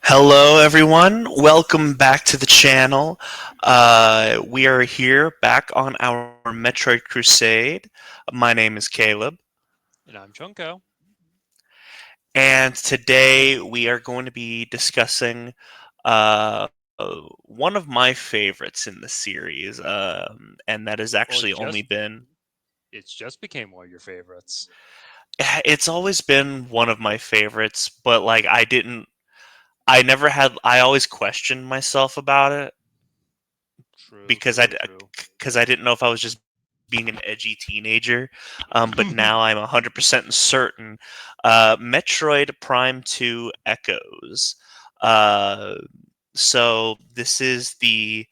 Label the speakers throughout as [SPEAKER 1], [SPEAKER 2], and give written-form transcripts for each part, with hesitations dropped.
[SPEAKER 1] Hello, everyone. Welcome back to the channel. We are here back on our Metroid Crusade. My name is Caleb,
[SPEAKER 2] And I'm Chunko.
[SPEAKER 1] and today we are going to be discussing uh, one of my favorites in the series, and that has
[SPEAKER 2] Well,
[SPEAKER 1] actually only been.
[SPEAKER 2] it's just became one of your favorites.
[SPEAKER 1] It's always been one of my favorites, but like I never had. I always questioned myself about it
[SPEAKER 2] True,
[SPEAKER 1] because
[SPEAKER 2] true, true.
[SPEAKER 1] I didn't know if I was just being an edgy teenager. But now I'm 100% certain. Metroid Prime 2 Echoes. Uh, so this is the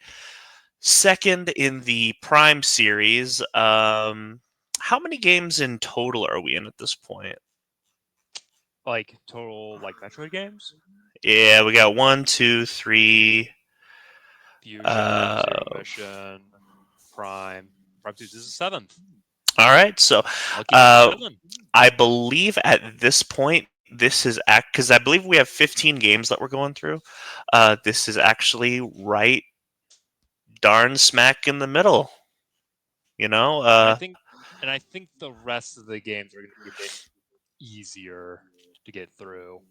[SPEAKER 1] second in the Prime series. How many games in total are we in at this point?
[SPEAKER 2] Like total like Metroid games?
[SPEAKER 1] Yeah, we got one, two, three.
[SPEAKER 2] Fusion,
[SPEAKER 1] Uh,
[SPEAKER 2] Zero Mission, Prime. Prime 2, this is seventh.
[SPEAKER 1] all right, so
[SPEAKER 2] Lucky number
[SPEAKER 1] uh,
[SPEAKER 2] seven.
[SPEAKER 1] I believe at this point, this is act because I believe we have 15 games that we're going through. This is actually right darn smack in the middle. You know,
[SPEAKER 2] And I think and I think the rest of the games are gonna be a bit easier to get through.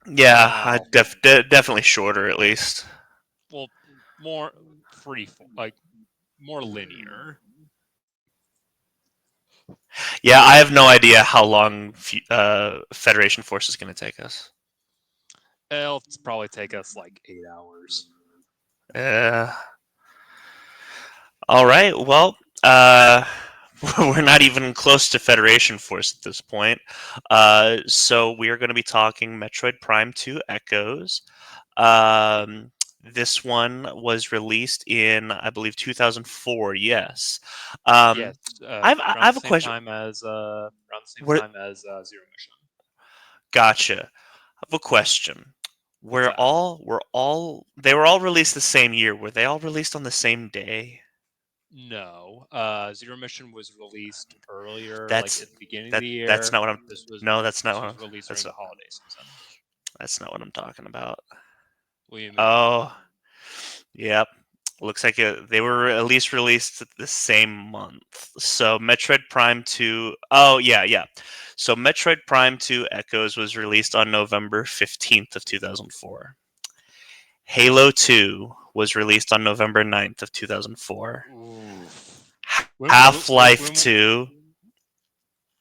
[SPEAKER 1] yeah,
[SPEAKER 2] Now,
[SPEAKER 1] definitely shorter at least.
[SPEAKER 2] well, more like more linear.
[SPEAKER 1] Yeah, I have no idea how long Federation Force is going to take us.
[SPEAKER 2] It'll probably take us like 8 hours.
[SPEAKER 1] Uh, all right, well, uh, we're not even close to Federation Force at this point. So we are going to be talking Metroid Prime 2 Echoes. Um, this one was released in, I believe, 2004. Yes. Um,
[SPEAKER 2] Yes,
[SPEAKER 1] I have a question.
[SPEAKER 2] around the same
[SPEAKER 1] Where,
[SPEAKER 2] time as Zero Mission.
[SPEAKER 1] gotcha. I have a question.
[SPEAKER 2] What's that?
[SPEAKER 1] They were all released the same year. Were they all released on the same day?
[SPEAKER 2] No, Zero Mission was released earlier, like
[SPEAKER 1] That's
[SPEAKER 2] at the beginning of
[SPEAKER 1] that.
[SPEAKER 2] the
[SPEAKER 1] That's
[SPEAKER 2] year.
[SPEAKER 1] not what I'm.
[SPEAKER 2] This was
[SPEAKER 1] No, that's not
[SPEAKER 2] this
[SPEAKER 1] what
[SPEAKER 2] was
[SPEAKER 1] I'm.
[SPEAKER 2] released during
[SPEAKER 1] That's
[SPEAKER 2] the holiday season.
[SPEAKER 1] that's not what I'm talking about.
[SPEAKER 2] What do you mean?
[SPEAKER 1] Oh, yep. Looks like they were at least released the same month. So Metroid Prime 2. Oh, yeah, yeah. So Metroid Prime 2 Echoes was released on November 15th of 2004. Halo 2 was released on November 9th of 2004.
[SPEAKER 2] Oof.
[SPEAKER 1] Half-Life
[SPEAKER 2] When
[SPEAKER 1] 2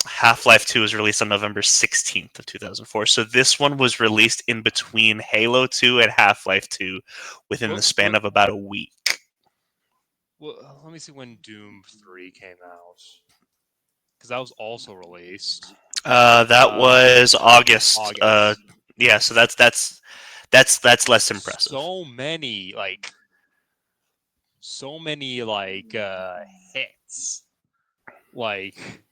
[SPEAKER 1] Half-Life 2 was released on November 16th of 2004. So this one was released in between Halo 2 and Half-Life 2 within the span of about a week.
[SPEAKER 2] let me see when Doom 3 came out, because that was also released.
[SPEAKER 1] That was August.
[SPEAKER 2] August.
[SPEAKER 1] Yeah, so that's less impressive.
[SPEAKER 2] So many hits. Like,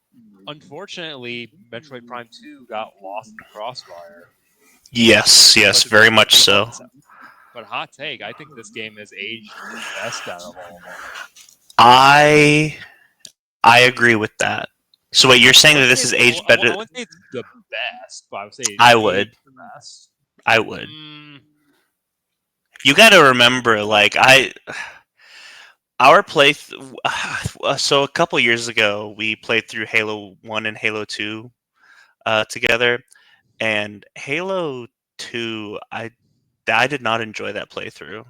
[SPEAKER 2] unfortunately, Metroid Prime 2 got lost in the crossfire.
[SPEAKER 1] Yes, yes,
[SPEAKER 2] But
[SPEAKER 1] very much so.
[SPEAKER 2] hot take, I think this game has aged the best out of all of them.
[SPEAKER 1] I I agree with that. So wait, you're saying that this is aged
[SPEAKER 2] I
[SPEAKER 1] better?
[SPEAKER 2] wouldn't say it's the best, but I would say it's
[SPEAKER 1] I
[SPEAKER 2] aged
[SPEAKER 1] would.
[SPEAKER 2] the best.
[SPEAKER 1] I would.
[SPEAKER 2] Mm,
[SPEAKER 1] You got to remember, like our play. So a couple years ago, we played through Halo 1 and Halo 2 together, and Halo 2, I did not enjoy that playthrough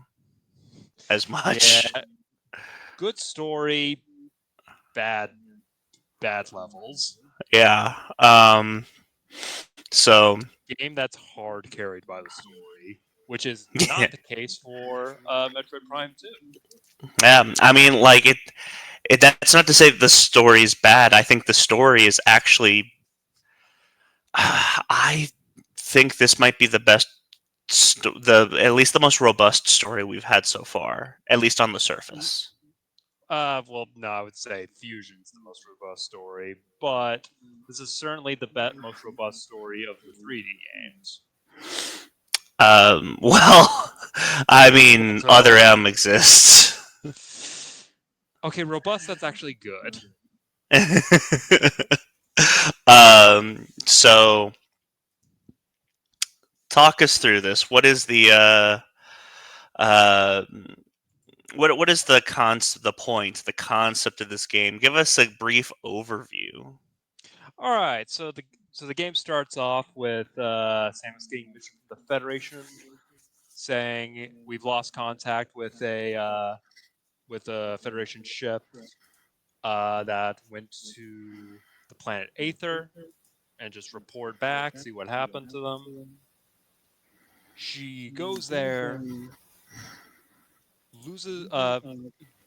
[SPEAKER 1] as
[SPEAKER 2] yeah,
[SPEAKER 1] much.
[SPEAKER 2] good story, bad bad levels.
[SPEAKER 1] Yeah. So
[SPEAKER 2] Game that's hard carried by the story, which is
[SPEAKER 1] yeah,
[SPEAKER 2] not the case for Metroid Prime 2.
[SPEAKER 1] yeah. I mean, like it. That's not to say that the story is bad. I think the story is actually. I think this might be the best, the at least the most robust story we've had so far, at least on the surface.
[SPEAKER 2] Well, no, I would say Fusion's the most robust story, but this is certainly the most robust story of the 3D games.
[SPEAKER 1] Well, I mean, Other
[SPEAKER 2] So,
[SPEAKER 1] M exists.
[SPEAKER 2] okay, robust, that's actually good.
[SPEAKER 1] So talk us through this. What is the uh, what is the the point, the concept of this game? Give us a brief overview.
[SPEAKER 2] All right, so the game starts off with Samus getting a mission from the Federation saying we've lost contact with a Federation ship that went to the planet Aether and just report back, see what happened to them. She goes there, loses,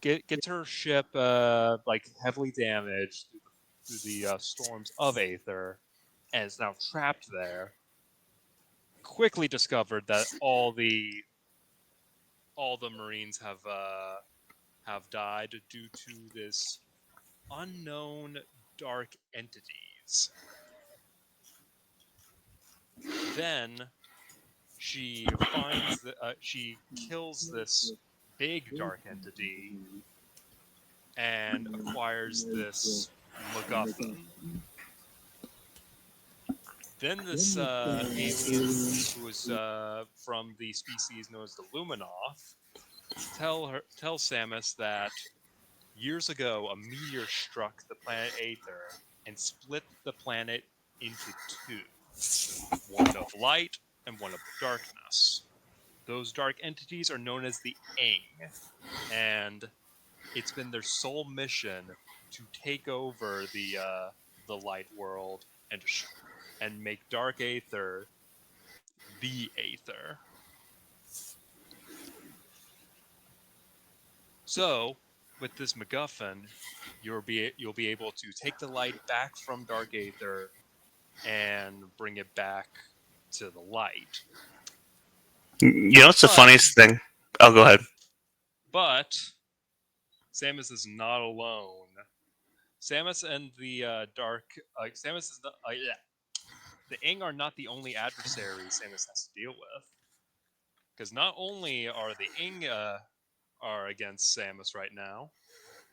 [SPEAKER 2] gets her ship like heavily damaged through the storms of Aether, and is now trapped there. Quickly discovered that all the Marines have died due to this unknown dark entities. Then she kills this big dark entity and acquires this MacGuffin. Then this alien who is from the species known as the Luminoth tells Samus that years ago a meteor struck the planet Aether and split the planet into two, one of light and one of darkness. Those dark entities are known as the Ing, and it's been their sole mission to take over the light world and make Dark Aether the Aether. So, with this MacGuffin, you'll be able to take the light back from Dark Aether and bring it back to the light.
[SPEAKER 1] You know, what's the
[SPEAKER 2] But
[SPEAKER 1] funniest thing? Oh, go ahead.
[SPEAKER 2] but Samus is not alone. Samus and the Samus is yeah. The Ing are not the only adversaries Samus has to deal with, because not only are the Ing are against Samus right now,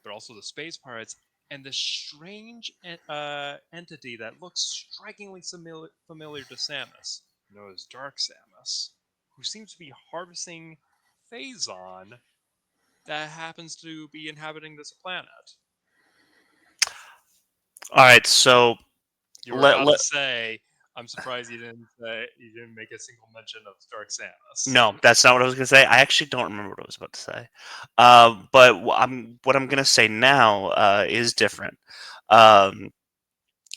[SPEAKER 2] but also the space pirates and the strange entity that looks strikingly familiar to Samus, known as Dark Samus, who seems to be harvesting Phazon that happens to be inhabiting this planet.
[SPEAKER 1] All right, so
[SPEAKER 2] You were
[SPEAKER 1] let,
[SPEAKER 2] about
[SPEAKER 1] let
[SPEAKER 2] to say, I'm surprised you didn't make a single mention of Dark Samus.
[SPEAKER 1] no, that's not what I was gonna say. I actually don't remember what I was about to say. But what I'm gonna say now is different. Um,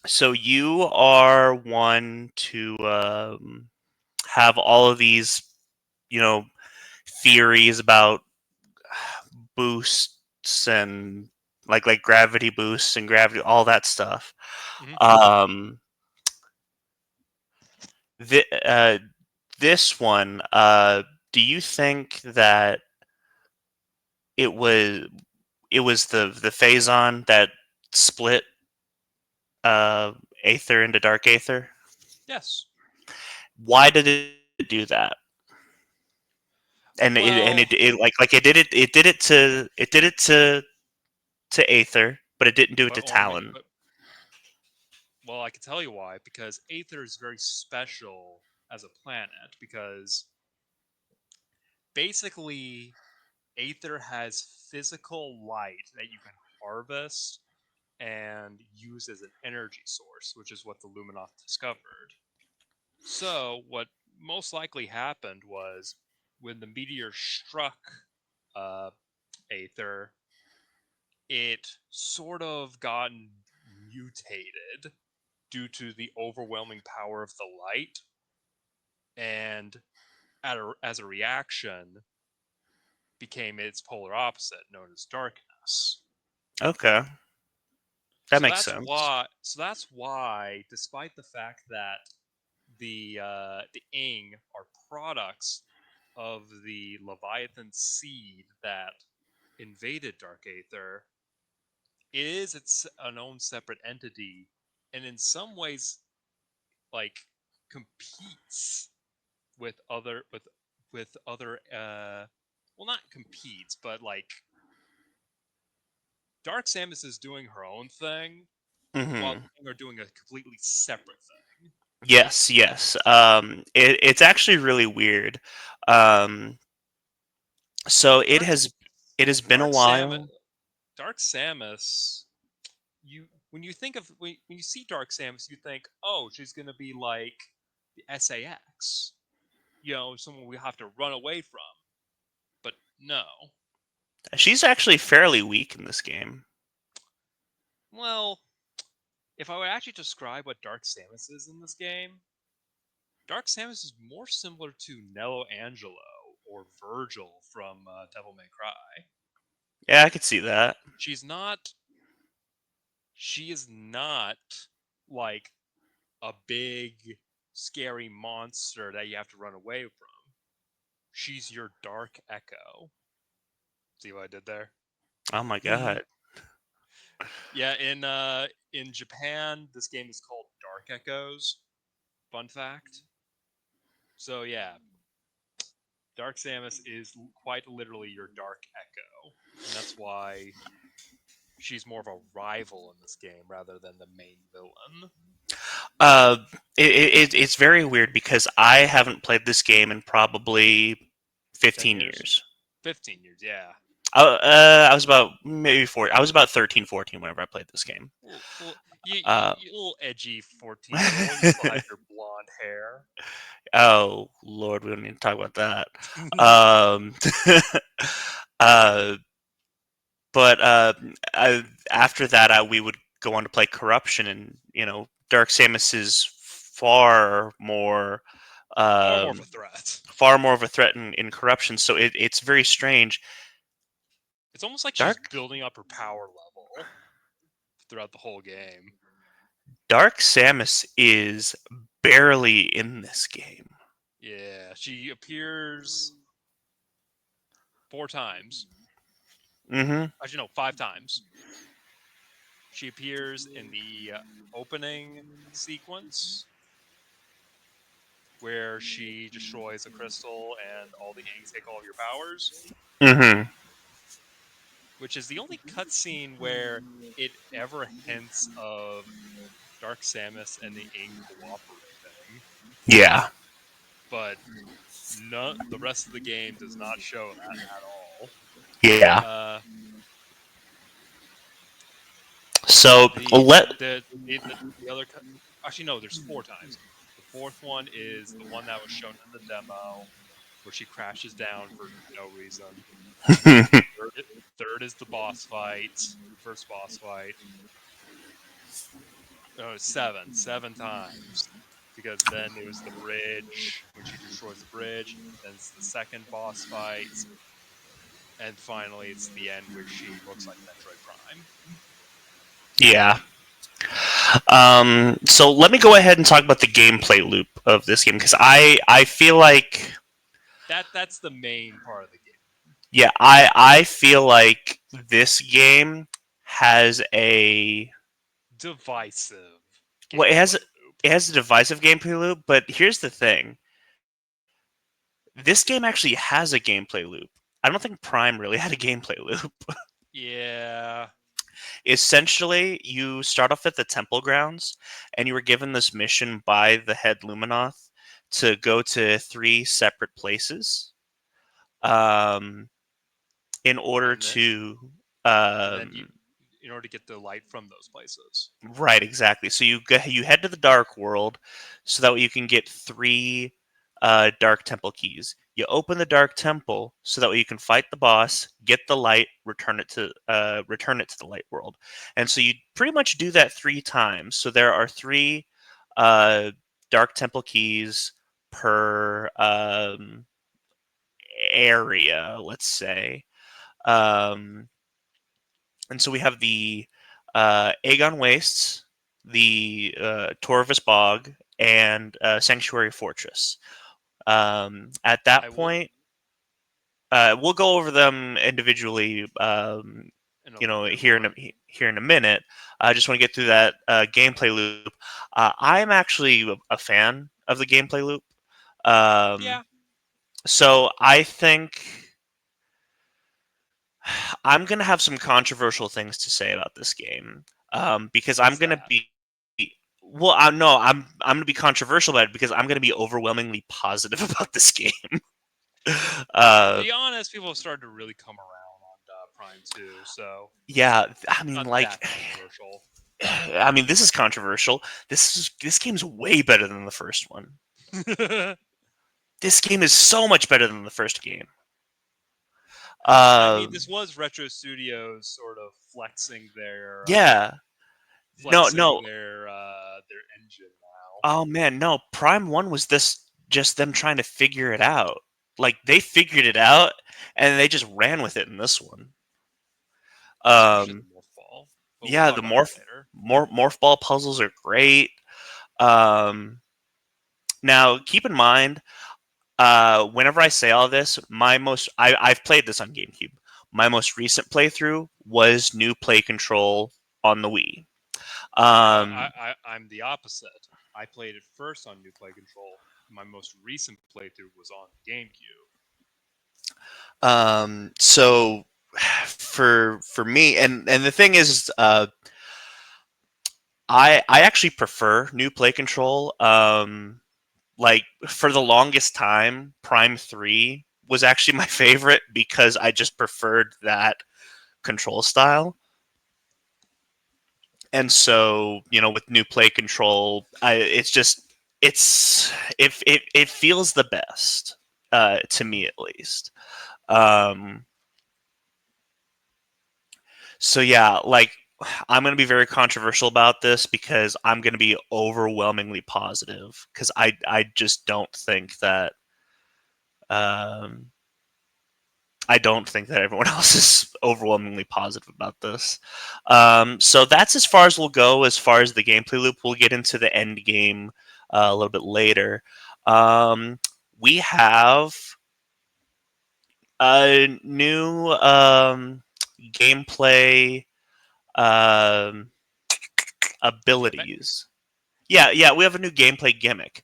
[SPEAKER 1] so you are one to have all of these, you know, theories about boosts and like gravity boosts and gravity, all that stuff.
[SPEAKER 2] Mhm.
[SPEAKER 1] Um, th- uh, this one, do you think that it was the Phazon that split uh, Aether into Dark Aether?
[SPEAKER 2] Yes.
[SPEAKER 1] Why did it do that?
[SPEAKER 2] Well,
[SPEAKER 1] It did it to Aether, but it didn't do it
[SPEAKER 2] but
[SPEAKER 1] to
[SPEAKER 2] only
[SPEAKER 1] Talon.
[SPEAKER 2] but well, I can tell you why. Because Aether is very special as a planet. Because basically, Aether has physical light that you can harvest and use as an energy source, which is what the Luminoth discovered. So, what most likely happened was when the meteor struck uh, Aether, it sort of got mutated due to the overwhelming power of the light, and as a reaction, became its polar opposite, known as darkness.
[SPEAKER 1] Okay, that makes sense.
[SPEAKER 2] That's why, despite the fact that the Ing are products of the Leviathan seed that invaded Dark Aether, it is an own separate entity, and in some ways, like competes with other. Well, not competes, but like Dark Samus is doing her own thing, while
[SPEAKER 1] Hmm.
[SPEAKER 2] the Ing are doing a completely separate thing.
[SPEAKER 1] Yes, yes. It's actually really weird. Um, so
[SPEAKER 2] Dark
[SPEAKER 1] it has been a
[SPEAKER 2] Dark Samus
[SPEAKER 1] while.
[SPEAKER 2] Dark Samus you when you think of when you see Dark Samus, you think, oh, she's gonna be like the SAX, someone we have to run away from. But no.
[SPEAKER 1] She's actually fairly weak in this game.
[SPEAKER 2] Well, if I would actually describe what Dark Samus is in this game, Dark Samus is more similar to Nello Angelo or Virgil from Devil May Cry.
[SPEAKER 1] Yeah, I could see that.
[SPEAKER 2] She's not. She is not like a big, scary monster that you have to run away from. She's your dark echo. See what I did there?
[SPEAKER 1] Oh my god.
[SPEAKER 2] Yeah, in Japan, this game is called Dark Echoes. Fun fact. So yeah, Dark Samus is quite literally your dark echo, and that's why she's more of a rival in this game rather than the main villain.
[SPEAKER 1] Uh, it's very weird because I haven't played this game in probably
[SPEAKER 2] 10
[SPEAKER 1] 15
[SPEAKER 2] years?
[SPEAKER 1] years.
[SPEAKER 2] 15 years, yeah.
[SPEAKER 1] I was about maybe 4. I was about 13, 14 whenever I played this game. Uh,
[SPEAKER 2] You little edgy 14-year-old. You still have your blonde hair.
[SPEAKER 1] oh Lord, we don't need to talk about that. Um, uh, but after that, we would go on to play Corruption, and Dark Samus is
[SPEAKER 2] Far more of
[SPEAKER 1] um,
[SPEAKER 2] a threat.
[SPEAKER 1] far more of a threat in Corruption. So it's very strange.
[SPEAKER 2] It's almost like she's
[SPEAKER 1] Dark
[SPEAKER 2] building up her power level throughout the whole game.
[SPEAKER 1] Dark Samus is barely in this game.
[SPEAKER 2] Yeah, she appears 4 times.
[SPEAKER 1] Mm-hmm.
[SPEAKER 2] Actually, no, 5 times. She appears in the opening sequence where she destroys a crystal and all the inks take all of your powers,
[SPEAKER 1] Mm-hmm.
[SPEAKER 2] which is the only cutscene where it ever hints of Dark Samus and the ink cooperating.
[SPEAKER 1] Yeah.
[SPEAKER 2] But the rest of the game does not show that at all.
[SPEAKER 1] Yeah.
[SPEAKER 2] Uh,
[SPEAKER 1] So
[SPEAKER 2] the
[SPEAKER 1] let.
[SPEAKER 2] the other actually no, there's 4 times. The fourth one is the one that was shown in the demo where she crashes down for no reason. Third is the boss fight, the first boss fight. No, it's seven times because then it was the bridge when she destroys the bridge. Then it's the second boss fight, and finally it's the end where she looks like Metroid Prime.
[SPEAKER 1] Yeah. So let me go ahead and talk about the gameplay loop of this game because I feel like
[SPEAKER 2] That's the main part of the game.
[SPEAKER 1] yeah I feel like this game has a
[SPEAKER 2] Divisive
[SPEAKER 1] well
[SPEAKER 2] gameplay loop.
[SPEAKER 1] it has a divisive gameplay loop, but here's the thing: this game actually has a gameplay loop. I don't think Prime really had a gameplay loop.
[SPEAKER 2] Yeah.
[SPEAKER 1] Essentially, you start off at the temple grounds, and you were given this mission by the head Luminoth to go to 3 separate places. Um, in order
[SPEAKER 2] And then
[SPEAKER 1] to
[SPEAKER 2] and then you
[SPEAKER 1] um,
[SPEAKER 2] in order to get the light from those places.
[SPEAKER 1] right, exactly. So you head to the dark world so that way you can get 3 dark temple keys. You open the dark temple so that way you can fight the boss, get the light, return it to the light world. And so you pretty much do that 3 times. So there are 3 dark temple keys per area, let's say. Um, and so we have the Aegon Wastes, the Torvus Bog, and Sanctuary Fortress. At
[SPEAKER 2] I
[SPEAKER 1] that
[SPEAKER 2] will
[SPEAKER 1] point, we'll go over them individually.
[SPEAKER 2] in a little bit
[SPEAKER 1] Here
[SPEAKER 2] more.
[SPEAKER 1] here in a minute. I just want to get through that gameplay loop. I'm actually a fan of the gameplay loop. Um,
[SPEAKER 2] Yeah.
[SPEAKER 1] so I think I'm going to have some controversial things to say about this game because I'm
[SPEAKER 2] What's
[SPEAKER 1] going to
[SPEAKER 2] that?
[SPEAKER 1] be well, no, I'm going to be controversial about it because I'm going to be overwhelmingly positive about this game.
[SPEAKER 2] To
[SPEAKER 1] uh,
[SPEAKER 2] be honest, people have started to really come around on Prime 2, so
[SPEAKER 1] yeah, I mean,
[SPEAKER 2] not
[SPEAKER 1] like,
[SPEAKER 2] that controversial.
[SPEAKER 1] I mean, this is controversial. This game's way better than the first one. This game is so much better than the first game.
[SPEAKER 2] I mean,
[SPEAKER 1] Uh,
[SPEAKER 2] this was Retro Studios sort of
[SPEAKER 1] yeah, no,
[SPEAKER 2] flexing
[SPEAKER 1] no.
[SPEAKER 2] their engine now.
[SPEAKER 1] Oh man, no. Prime One was this just them trying to figure it out. Like they figured it out and they just ran with it in this one.
[SPEAKER 2] Especially the
[SPEAKER 1] Um,
[SPEAKER 2] morph ball, but we'll
[SPEAKER 1] yeah,
[SPEAKER 2] talk
[SPEAKER 1] the
[SPEAKER 2] about that later.
[SPEAKER 1] morph ball puzzles are great. Um, now keep in mind, whenever I say all this, I've played this on GameCube. My most recent playthrough was New Play Control on the Wii. Um,
[SPEAKER 2] I'm the opposite. I played it first on New Play Control. My most recent playthrough was on GameCube.
[SPEAKER 1] so for me, and the thing is, I actually prefer New Play Control. Like for the longest time, Prime 3 was actually my favorite because I just preferred that control style. And so, with New Play Control, it's just it feels the best, to me at least. Um, so yeah, like I'm going to be very controversial about this because I'm going to be overwhelmingly positive because I just don't think that um, I don't think that everyone else is overwhelmingly positive about this. So that's as far as we'll go as far as the gameplay loop. We'll get into the end game a little bit later. Um, we have a new gameplay um,
[SPEAKER 2] Gimmick?
[SPEAKER 1] abilities. Yeah, we have a new gameplay gimmick,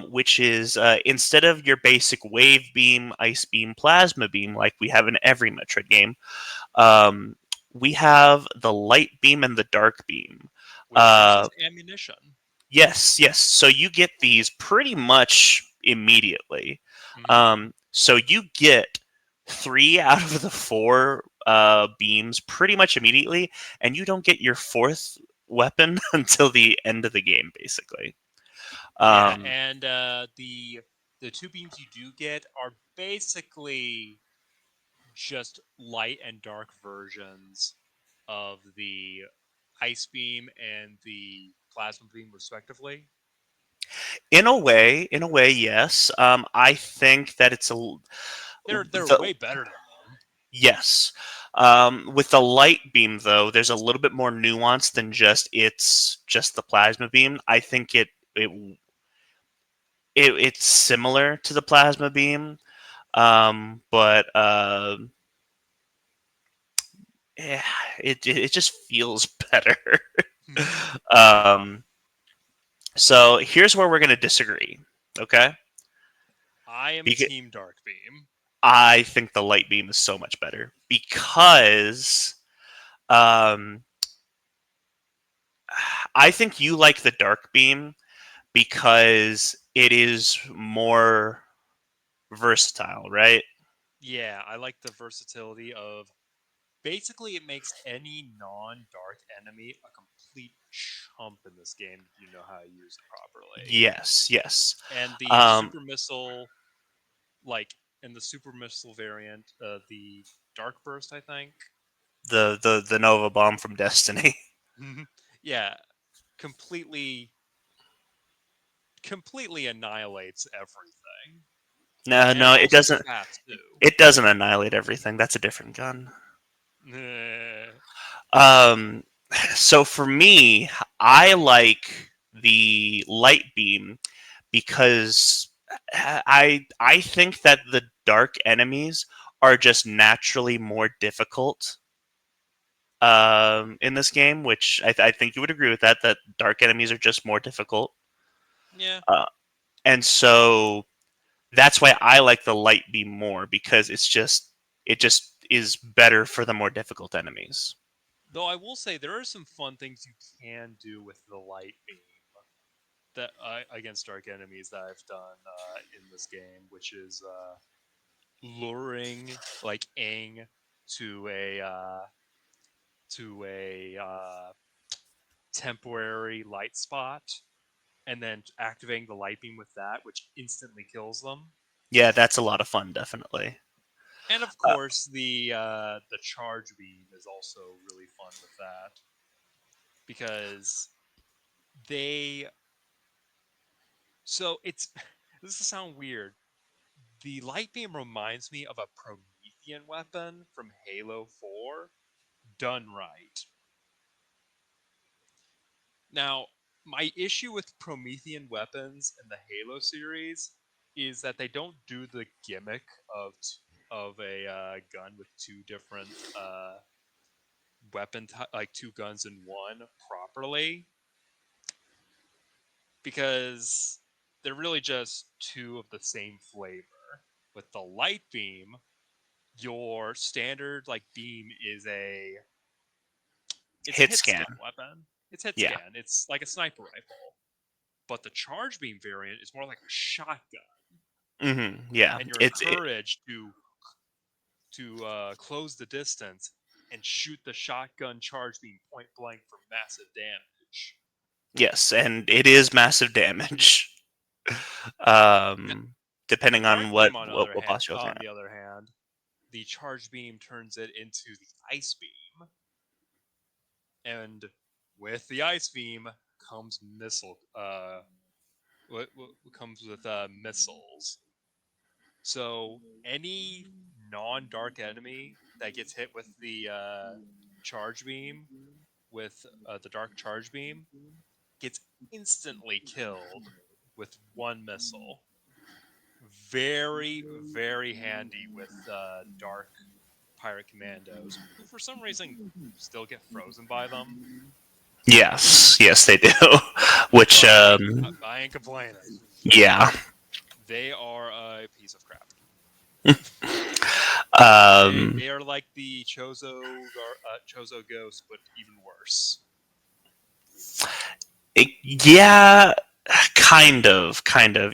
[SPEAKER 1] which is instead of your basic wave beam, ice beam, plasma beam, like we have in every Metroid game, um, we have the light beam and the dark beam.
[SPEAKER 2] Which
[SPEAKER 1] Uh,
[SPEAKER 2] uses ammunition.
[SPEAKER 1] yes, yes. So you get these pretty much immediately.
[SPEAKER 2] Hmm.
[SPEAKER 1] So you get three out of the four beams pretty much immediately, and you don't get your fourth weapon until the end of the game, basically.
[SPEAKER 2] Yeah,
[SPEAKER 1] Um,
[SPEAKER 2] and the two beams you do get are basically just light and dark versions of the ice beam and the plasma beam, respectively.
[SPEAKER 1] in a way, yes. I think that
[SPEAKER 2] They're
[SPEAKER 1] the
[SPEAKER 2] way better than them.
[SPEAKER 1] yes. With the light beam, though, there's a little bit more nuance than just the plasma beam. I think it's similar to the plasma beam, but yeah, it just feels better. um, so here's where we're gonna disagree. Okay,
[SPEAKER 2] I am
[SPEAKER 1] because
[SPEAKER 2] Team Dark Beam.
[SPEAKER 1] I think the light beam is so much better because um, I think you like the dark beam because it is more versatile, right?
[SPEAKER 2] Yeah, I like the versatility of basically it makes any non-dark enemy a complete chump in this game if you know how to use it properly.
[SPEAKER 1] Yes, yes.
[SPEAKER 2] And the
[SPEAKER 1] Um,
[SPEAKER 2] super missile, like in the super missile variant, the dark burst, I think.
[SPEAKER 1] the Nova Bomb from Destiny.
[SPEAKER 2] Yeah, completely completely annihilates everything,
[SPEAKER 1] No,
[SPEAKER 2] and
[SPEAKER 1] no, it
[SPEAKER 2] also
[SPEAKER 1] doesn't.
[SPEAKER 2] fast too.
[SPEAKER 1] It doesn't annihilate everything. That's a different gun.
[SPEAKER 2] Eh,
[SPEAKER 1] Um, so for me, I like the light beam because I think that the dark enemies are just naturally more difficult in this game, which I think you would agree with that. That dark enemies are just more difficult,
[SPEAKER 2] yeah,
[SPEAKER 1] uh, and so that's why I like the light beam more because it just is better for the more difficult enemies.
[SPEAKER 2] though I will say there are some fun things you can do with the light beam. that against dark enemies that I've done in this game, which is luring like Aang to a temporary light spot, and then activating the light beam with that, which instantly kills them.
[SPEAKER 1] Yeah, that's a lot of fun, definitely.
[SPEAKER 2] And of
[SPEAKER 1] Uh,
[SPEAKER 2] course, the charge beam is also really fun with that because they. So it's this will sound weird. The light beam reminds me of a Promethean weapon from Halo 4, done right. Now, my issue with Promethean weapons in the Halo series is that they don't do the gimmick of a gun with two different like two guns in one properly, because they're really just two of the same flavor. With the light beam, your standard like beam is it's a
[SPEAKER 1] Hit
[SPEAKER 2] hit
[SPEAKER 1] scan.
[SPEAKER 2] scan weapon. It's hit
[SPEAKER 1] Yeah.
[SPEAKER 2] scan. It's like a sniper rifle. But the charge beam variant is more like a shotgun,
[SPEAKER 1] Yeah.
[SPEAKER 2] and you're
[SPEAKER 1] It's it,
[SPEAKER 2] encouraged to close the distance and shoot the shotgun charge beam point blank for massive damage.
[SPEAKER 1] yes, and it is massive damage.
[SPEAKER 2] The
[SPEAKER 1] Depending on
[SPEAKER 2] dark beam, on
[SPEAKER 1] what boss you're looking
[SPEAKER 2] on
[SPEAKER 1] at.
[SPEAKER 2] the other hand, the charge beam turns it into the ice beam, and with the ice beam comes missile. What comes with missiles. So any non-dark enemy that gets hit with the charge beam, with the dark charge beam, gets instantly killed with one missile. Very, very handy with dark pirate commandos, who for some reason still get frozen by them.
[SPEAKER 1] Yes, yes, they do. Which,
[SPEAKER 2] But I ain't complaining.
[SPEAKER 1] yeah.
[SPEAKER 2] They are a piece of crap. They
[SPEAKER 1] Um,
[SPEAKER 2] they are like the Chozo ghost, but even worse.
[SPEAKER 1] yeah, kind of.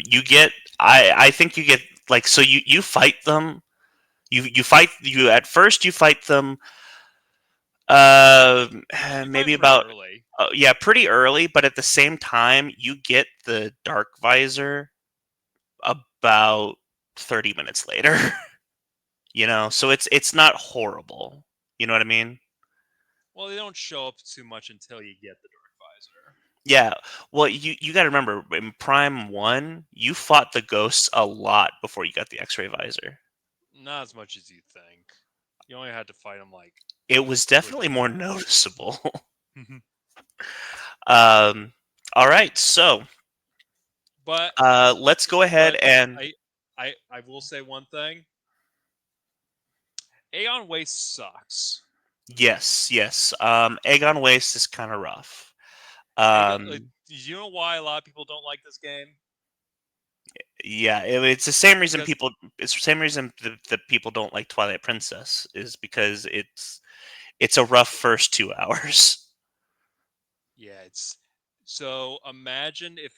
[SPEAKER 1] You get, I think you get like so you fight them. You fight you at first you fight them. Uh,
[SPEAKER 2] You fight
[SPEAKER 1] maybe
[SPEAKER 2] them pretty
[SPEAKER 1] about
[SPEAKER 2] early.
[SPEAKER 1] yeah, pretty early, but at the same time, you get the dark visor about 30 minutes later. So it's not horrible. You know what I mean?
[SPEAKER 2] Well, they don't show up too much until you get the dark visor.
[SPEAKER 1] Yeah. Well, you got to remember in Prime 1, you fought the ghosts a lot before you got the X-ray visor.
[SPEAKER 2] Not as much as you think. You only had to fight them like
[SPEAKER 1] It was
[SPEAKER 2] 2 or 3
[SPEAKER 1] definitely more
[SPEAKER 2] times.
[SPEAKER 1] noticeable. um all right. So,
[SPEAKER 2] but
[SPEAKER 1] let's go ahead
[SPEAKER 2] but
[SPEAKER 1] and
[SPEAKER 2] I will say one thing. Aeon Waste sucks.
[SPEAKER 1] yes, yes. Egg on Waste is kind of rough.
[SPEAKER 2] Do you know why a lot of people don't like this game?
[SPEAKER 1] Yeah, it's the same reason
[SPEAKER 2] Because
[SPEAKER 1] people. It's the same reason that people don't like Twilight Princess is because it's a rough first 2 hours.
[SPEAKER 2] yeah, it's so imagine if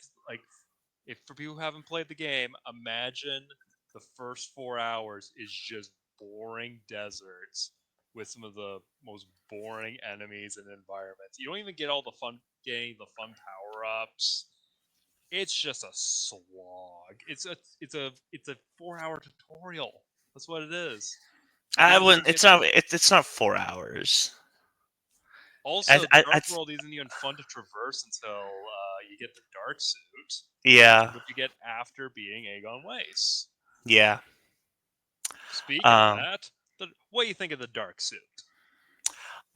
[SPEAKER 2] for people who haven't played the game, imagine the first 4 hours is just boring deserts with some of the most boring enemies and environments. You don't even get all the fun getting the fun power ups. It's just a slog. It's a 4 hour tutorial. That's what it is. You
[SPEAKER 1] I
[SPEAKER 2] don't even
[SPEAKER 1] wouldn't.
[SPEAKER 2] get
[SPEAKER 1] It's not. It's not 4 hours.
[SPEAKER 2] Also, the
[SPEAKER 1] I
[SPEAKER 2] dark world isn't even fun to traverse until you get the dark suit,
[SPEAKER 1] yeah,
[SPEAKER 2] which you get after beating Aegon Waste.
[SPEAKER 1] yeah.
[SPEAKER 2] Speaking of
[SPEAKER 1] Um,
[SPEAKER 2] that, what do you think of the dark suit?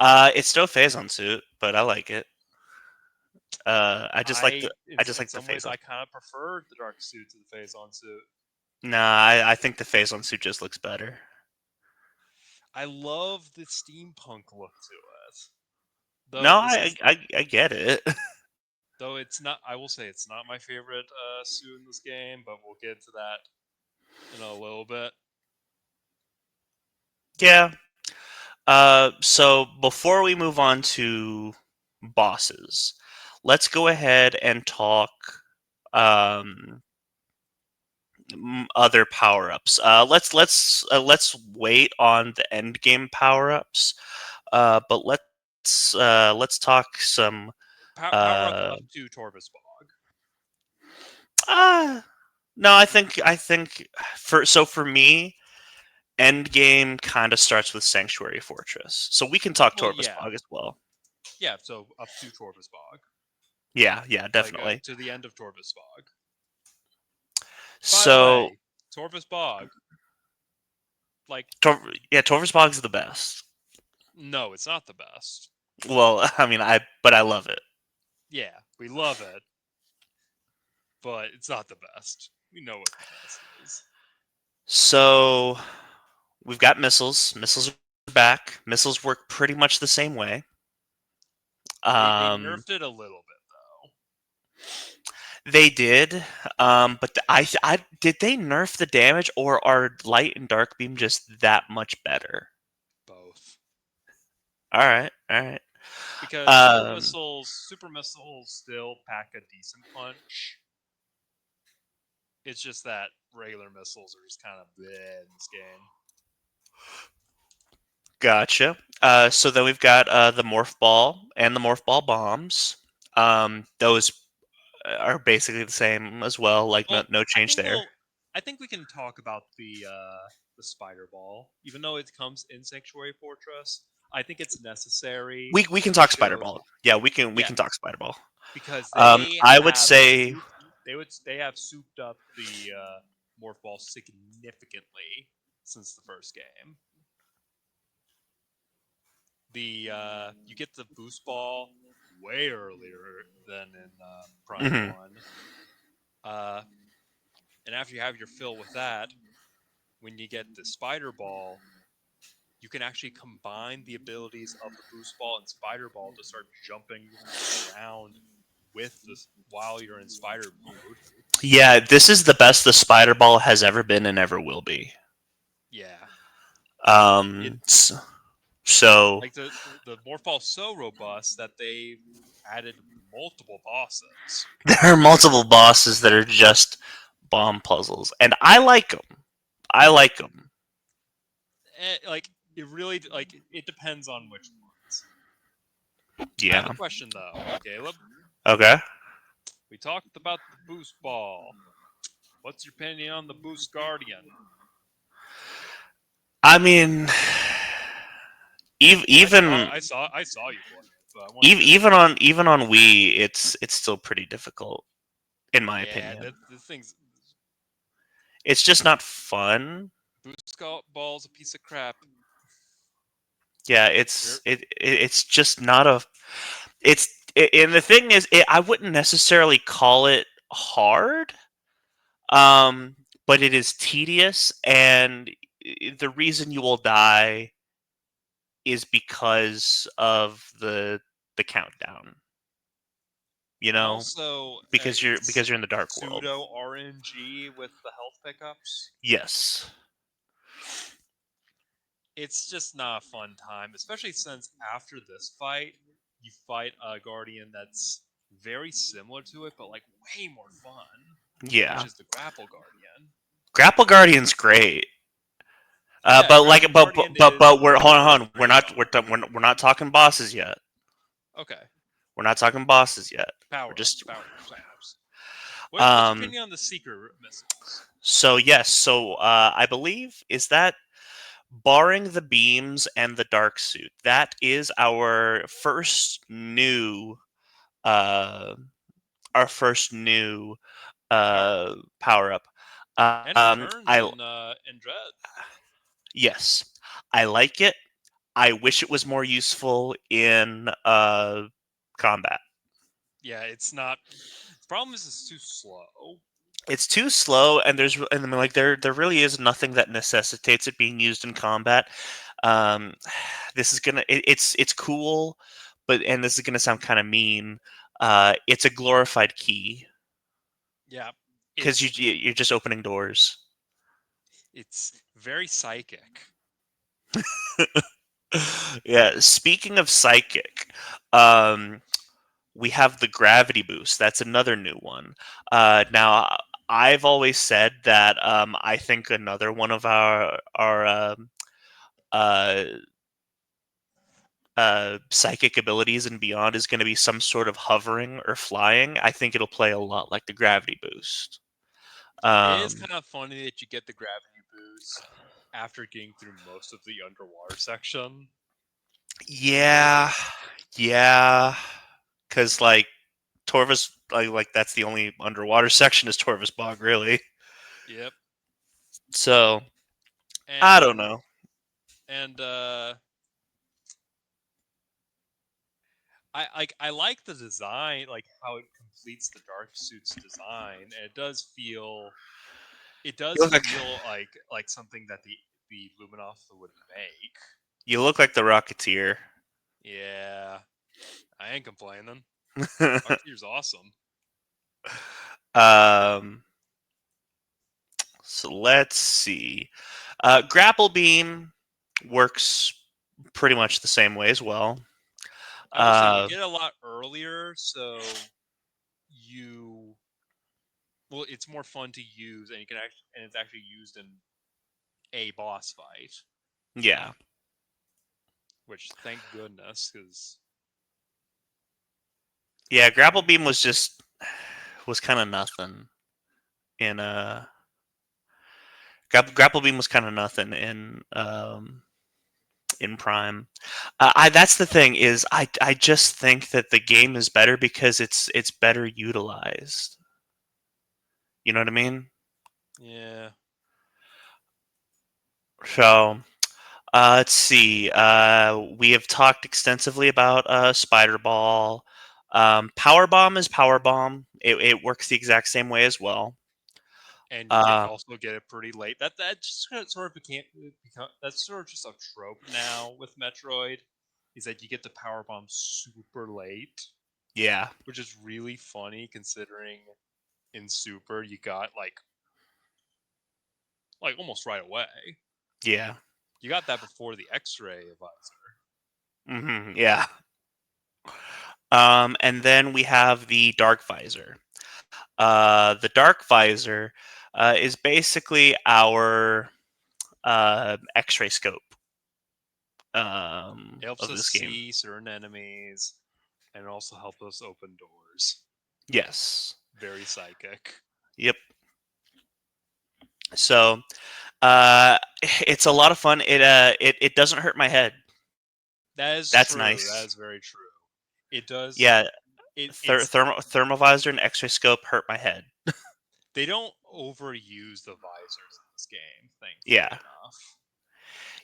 [SPEAKER 1] it's still Phazon suit, but I like it. I just like the. I just
[SPEAKER 2] In
[SPEAKER 1] like the
[SPEAKER 2] some ways,
[SPEAKER 1] Phazon.
[SPEAKER 2] I kind of prefer the dark suit to the Phazon suit.
[SPEAKER 1] Nah, I think the Phazon suit just looks better.
[SPEAKER 2] I love the steampunk look to it.
[SPEAKER 1] No,
[SPEAKER 2] Though this is
[SPEAKER 1] I get it.
[SPEAKER 2] though it's not. I will say it's not my favorite suit in this game, but we'll get to that in a little bit.
[SPEAKER 1] Yeah. So before we move on to bosses, let's go ahead and talk. um, other power ups. Let's wait on the end game power ups. But let's talk some.
[SPEAKER 2] Power up
[SPEAKER 1] Uh,
[SPEAKER 2] up to Torvus Bog.
[SPEAKER 1] uh, no, I think for me, end game kind of starts with Sanctuary Fortress, so we can talk
[SPEAKER 2] Well,
[SPEAKER 1] Torvus
[SPEAKER 2] yeah,
[SPEAKER 1] Bog as well.
[SPEAKER 2] yeah. So up to Torvus Bog,
[SPEAKER 1] Yeah, yeah,
[SPEAKER 2] like
[SPEAKER 1] definitely.
[SPEAKER 2] to the end of Torvus Bog. By the
[SPEAKER 1] So,
[SPEAKER 2] way, Torvus Bog, like,
[SPEAKER 1] Yeah, Torvus Bog is the best.
[SPEAKER 2] no, it's not the best.
[SPEAKER 1] Well, I mean, I love it.
[SPEAKER 2] Yeah, we love it, but it's not the best. We know what the best is.
[SPEAKER 1] So we've got missiles. Missiles are back. Missiles work pretty much the same way.
[SPEAKER 2] They
[SPEAKER 1] Um,
[SPEAKER 2] nerfed it a little bit though.
[SPEAKER 1] they did, but I did they nerf the damage, or are light and dark beam just that much better?
[SPEAKER 2] Both.
[SPEAKER 1] All right.
[SPEAKER 2] Because
[SPEAKER 1] Um,
[SPEAKER 2] super missiles still pack a decent punch. It's just that regular missiles are just kind of bleh in this game.
[SPEAKER 1] gotcha. So then we've got the morph ball and the morph ball bombs. Those are basically the same as well. Like
[SPEAKER 2] Well,
[SPEAKER 1] no change there.
[SPEAKER 2] I think we can talk about the spider ball, even though it comes in Sanctuary Fortress. I think it's necessary
[SPEAKER 1] We can
[SPEAKER 2] to
[SPEAKER 1] talk spider
[SPEAKER 2] show,
[SPEAKER 1] ball. Yeah, we
[SPEAKER 2] yeah,
[SPEAKER 1] can talk spider ball.
[SPEAKER 2] because they
[SPEAKER 1] I would
[SPEAKER 2] have
[SPEAKER 1] say
[SPEAKER 2] they have souped up the morph ball significantly since the first game. The you get the boost ball way earlier than in Prime
[SPEAKER 1] mhm.
[SPEAKER 2] One, uh, and after you have your fill with that, when you get the spider ball, you can actually combine the abilities of the boost ball and spider ball to start jumping around with this while you're in spider mode.
[SPEAKER 1] Yeah, this is the best the spider ball has ever been and ever will be.
[SPEAKER 2] Yeah, it
[SPEAKER 1] Um, so
[SPEAKER 2] like the morph ball is so robust that they added multiple bosses.
[SPEAKER 1] there are multiple bosses that are just bomb puzzles, and I like them. I like them.
[SPEAKER 2] Like it really like it depends on which ones. I have a
[SPEAKER 1] Yeah.
[SPEAKER 2] question though, Caleb.
[SPEAKER 1] Okay.
[SPEAKER 2] We talked about the boost ball. What's your opinion on the boost guardian?
[SPEAKER 1] I mean, even
[SPEAKER 2] I saw you play it, but I want to hear your
[SPEAKER 1] even on Wii, it's still pretty difficult, in my
[SPEAKER 2] yeah.
[SPEAKER 1] opinion.
[SPEAKER 2] The thing's
[SPEAKER 1] It's just not fun.
[SPEAKER 2] boost ball's a piece of crap.
[SPEAKER 1] Yeah, it's just not a. And the thing is, I wouldn't necessarily call it hard, um, but it is tedious, and the reason you will die is because of the countdown. You
[SPEAKER 2] And
[SPEAKER 1] know,
[SPEAKER 2] also
[SPEAKER 1] because
[SPEAKER 2] it's
[SPEAKER 1] you're in the dark world.
[SPEAKER 2] pseudo RNG with the health pickups.
[SPEAKER 1] Yes.
[SPEAKER 2] It's just not a fun time, especially since after this fight, you fight a guardian that's very similar to it, but like way more fun, which
[SPEAKER 1] Yeah.
[SPEAKER 2] is the grapple guardian.
[SPEAKER 1] Grapple Guardian's great.
[SPEAKER 2] Yeah, grapple guardian is
[SPEAKER 1] But we're hold on,
[SPEAKER 2] very
[SPEAKER 1] hold on.
[SPEAKER 2] very fun.
[SPEAKER 1] We're not talking bosses yet.
[SPEAKER 2] Okay,
[SPEAKER 1] We're not talking bosses yet. We're
[SPEAKER 2] power
[SPEAKER 1] just
[SPEAKER 2] ups, power ups, power ups. What's your
[SPEAKER 1] um
[SPEAKER 2] opinion on the seeker missiles?
[SPEAKER 1] so yes, so I believe is that barring the beams and the dark suit, that is uh our first new
[SPEAKER 2] Power up
[SPEAKER 1] power up.
[SPEAKER 2] and it returns
[SPEAKER 1] I
[SPEAKER 2] in Dread.
[SPEAKER 1] Yes. I like it. I wish it was more useful in combat.
[SPEAKER 2] Yeah, it's not. The problem is it's too slow.
[SPEAKER 1] It's too slow, and I mean, like there really is nothing that necessitates it being used in combat. Um, this is it's cool, but and this is gonna sound kind of mean. It's a glorified key
[SPEAKER 2] Yeah,
[SPEAKER 1] because
[SPEAKER 2] it's
[SPEAKER 1] you're just opening doors.
[SPEAKER 2] it's very psychic.
[SPEAKER 1] Yeah. Speaking of psychic, um, we have the gravity boost. That's another new one. Now, I've always said that I think another one of our uh, psychic abilities and beyond is going to be some sort of hovering or flying. I think it'll play a lot like the gravity boost.
[SPEAKER 2] It is
[SPEAKER 1] Um,
[SPEAKER 2] kind of funny that you get the gravity boost after getting through most of the underwater section.
[SPEAKER 1] yeah, yeah, because like Torvus, like that's the only underwater section is Torvus Bog, really.
[SPEAKER 2] Yep.
[SPEAKER 1] So I don't
[SPEAKER 2] And
[SPEAKER 1] know.
[SPEAKER 2] and I like the design, like how it completes the dark suit's design, and it
[SPEAKER 1] You
[SPEAKER 2] does
[SPEAKER 1] look like
[SPEAKER 2] feel like something that the Luminoth would make.
[SPEAKER 1] you look like the Rocketeer.
[SPEAKER 2] Yeah, I ain't complaining. Rocketeer's awesome.
[SPEAKER 1] um, so let's see. Grapple beam works pretty much the same way as well.
[SPEAKER 2] I will say you
[SPEAKER 1] Uh,
[SPEAKER 2] get a lot earlier, so you well, it's more fun to use, and you can actually and it's actually used in a boss fight,
[SPEAKER 1] yeah,
[SPEAKER 2] which thank goodness, because
[SPEAKER 1] yeah. Grapple beam was kind of nothing in grapple beam was kind of nothing in Prime. I That's the thing is I just think that the game is better because it's better utilized. You know what I mean?
[SPEAKER 2] yeah.
[SPEAKER 1] So let's see. We have talked extensively about Spider Ball. Power Bomb is Power Bomb. It works the exact same way as well.
[SPEAKER 2] And you get
[SPEAKER 1] Uh,
[SPEAKER 2] also get it pretty late. That just sort of become that's sort of just a trope now with Metroid, is that you get the power bomb super late,
[SPEAKER 1] yeah,
[SPEAKER 2] which is really funny considering in Super you got like almost right away.
[SPEAKER 1] yeah,
[SPEAKER 2] You got that before the X-ray visor.
[SPEAKER 1] yeah. And then we have the Dark Visor. The Dark Visor is basically our X-ray scope
[SPEAKER 2] It helps
[SPEAKER 1] of
[SPEAKER 2] us
[SPEAKER 1] this game.
[SPEAKER 2] see certain enemies, and also help us open doors.
[SPEAKER 1] Yes.
[SPEAKER 2] Very psychic.
[SPEAKER 1] Yep. So uh, it's a lot of fun. It doesn't hurt my head.
[SPEAKER 2] That is
[SPEAKER 1] That's
[SPEAKER 2] true. That
[SPEAKER 1] nice.
[SPEAKER 2] is very true. It does.
[SPEAKER 1] Yeah,
[SPEAKER 2] It's
[SPEAKER 1] thermovisor and X-ray scope hurt my head.
[SPEAKER 2] they don't overuse the visors in this game, thankfully
[SPEAKER 1] Yeah,
[SPEAKER 2] enough.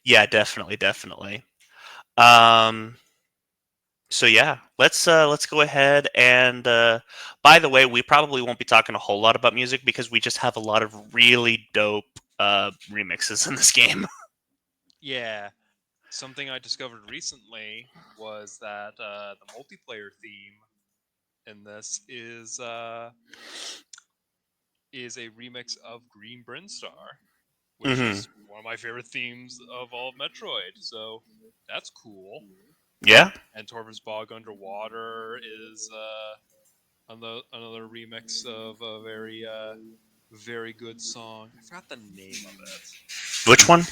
[SPEAKER 1] yeah, definitely, definitely. Um, so yeah, let's go ahead and by the way, we probably won't be talking a whole lot about music because we just have a lot of really dope remixes in this game.
[SPEAKER 2] Yeah, something I discovered recently was that the multiplayer theme in this is a remix of Green Brinstar, which
[SPEAKER 1] hmm
[SPEAKER 2] is one of my favorite themes of all of Metroid. So that's cool.
[SPEAKER 1] Yeah,
[SPEAKER 2] And Torvus Bog Underwater is another remix of a very good song. I forgot the name of it.
[SPEAKER 1] which one?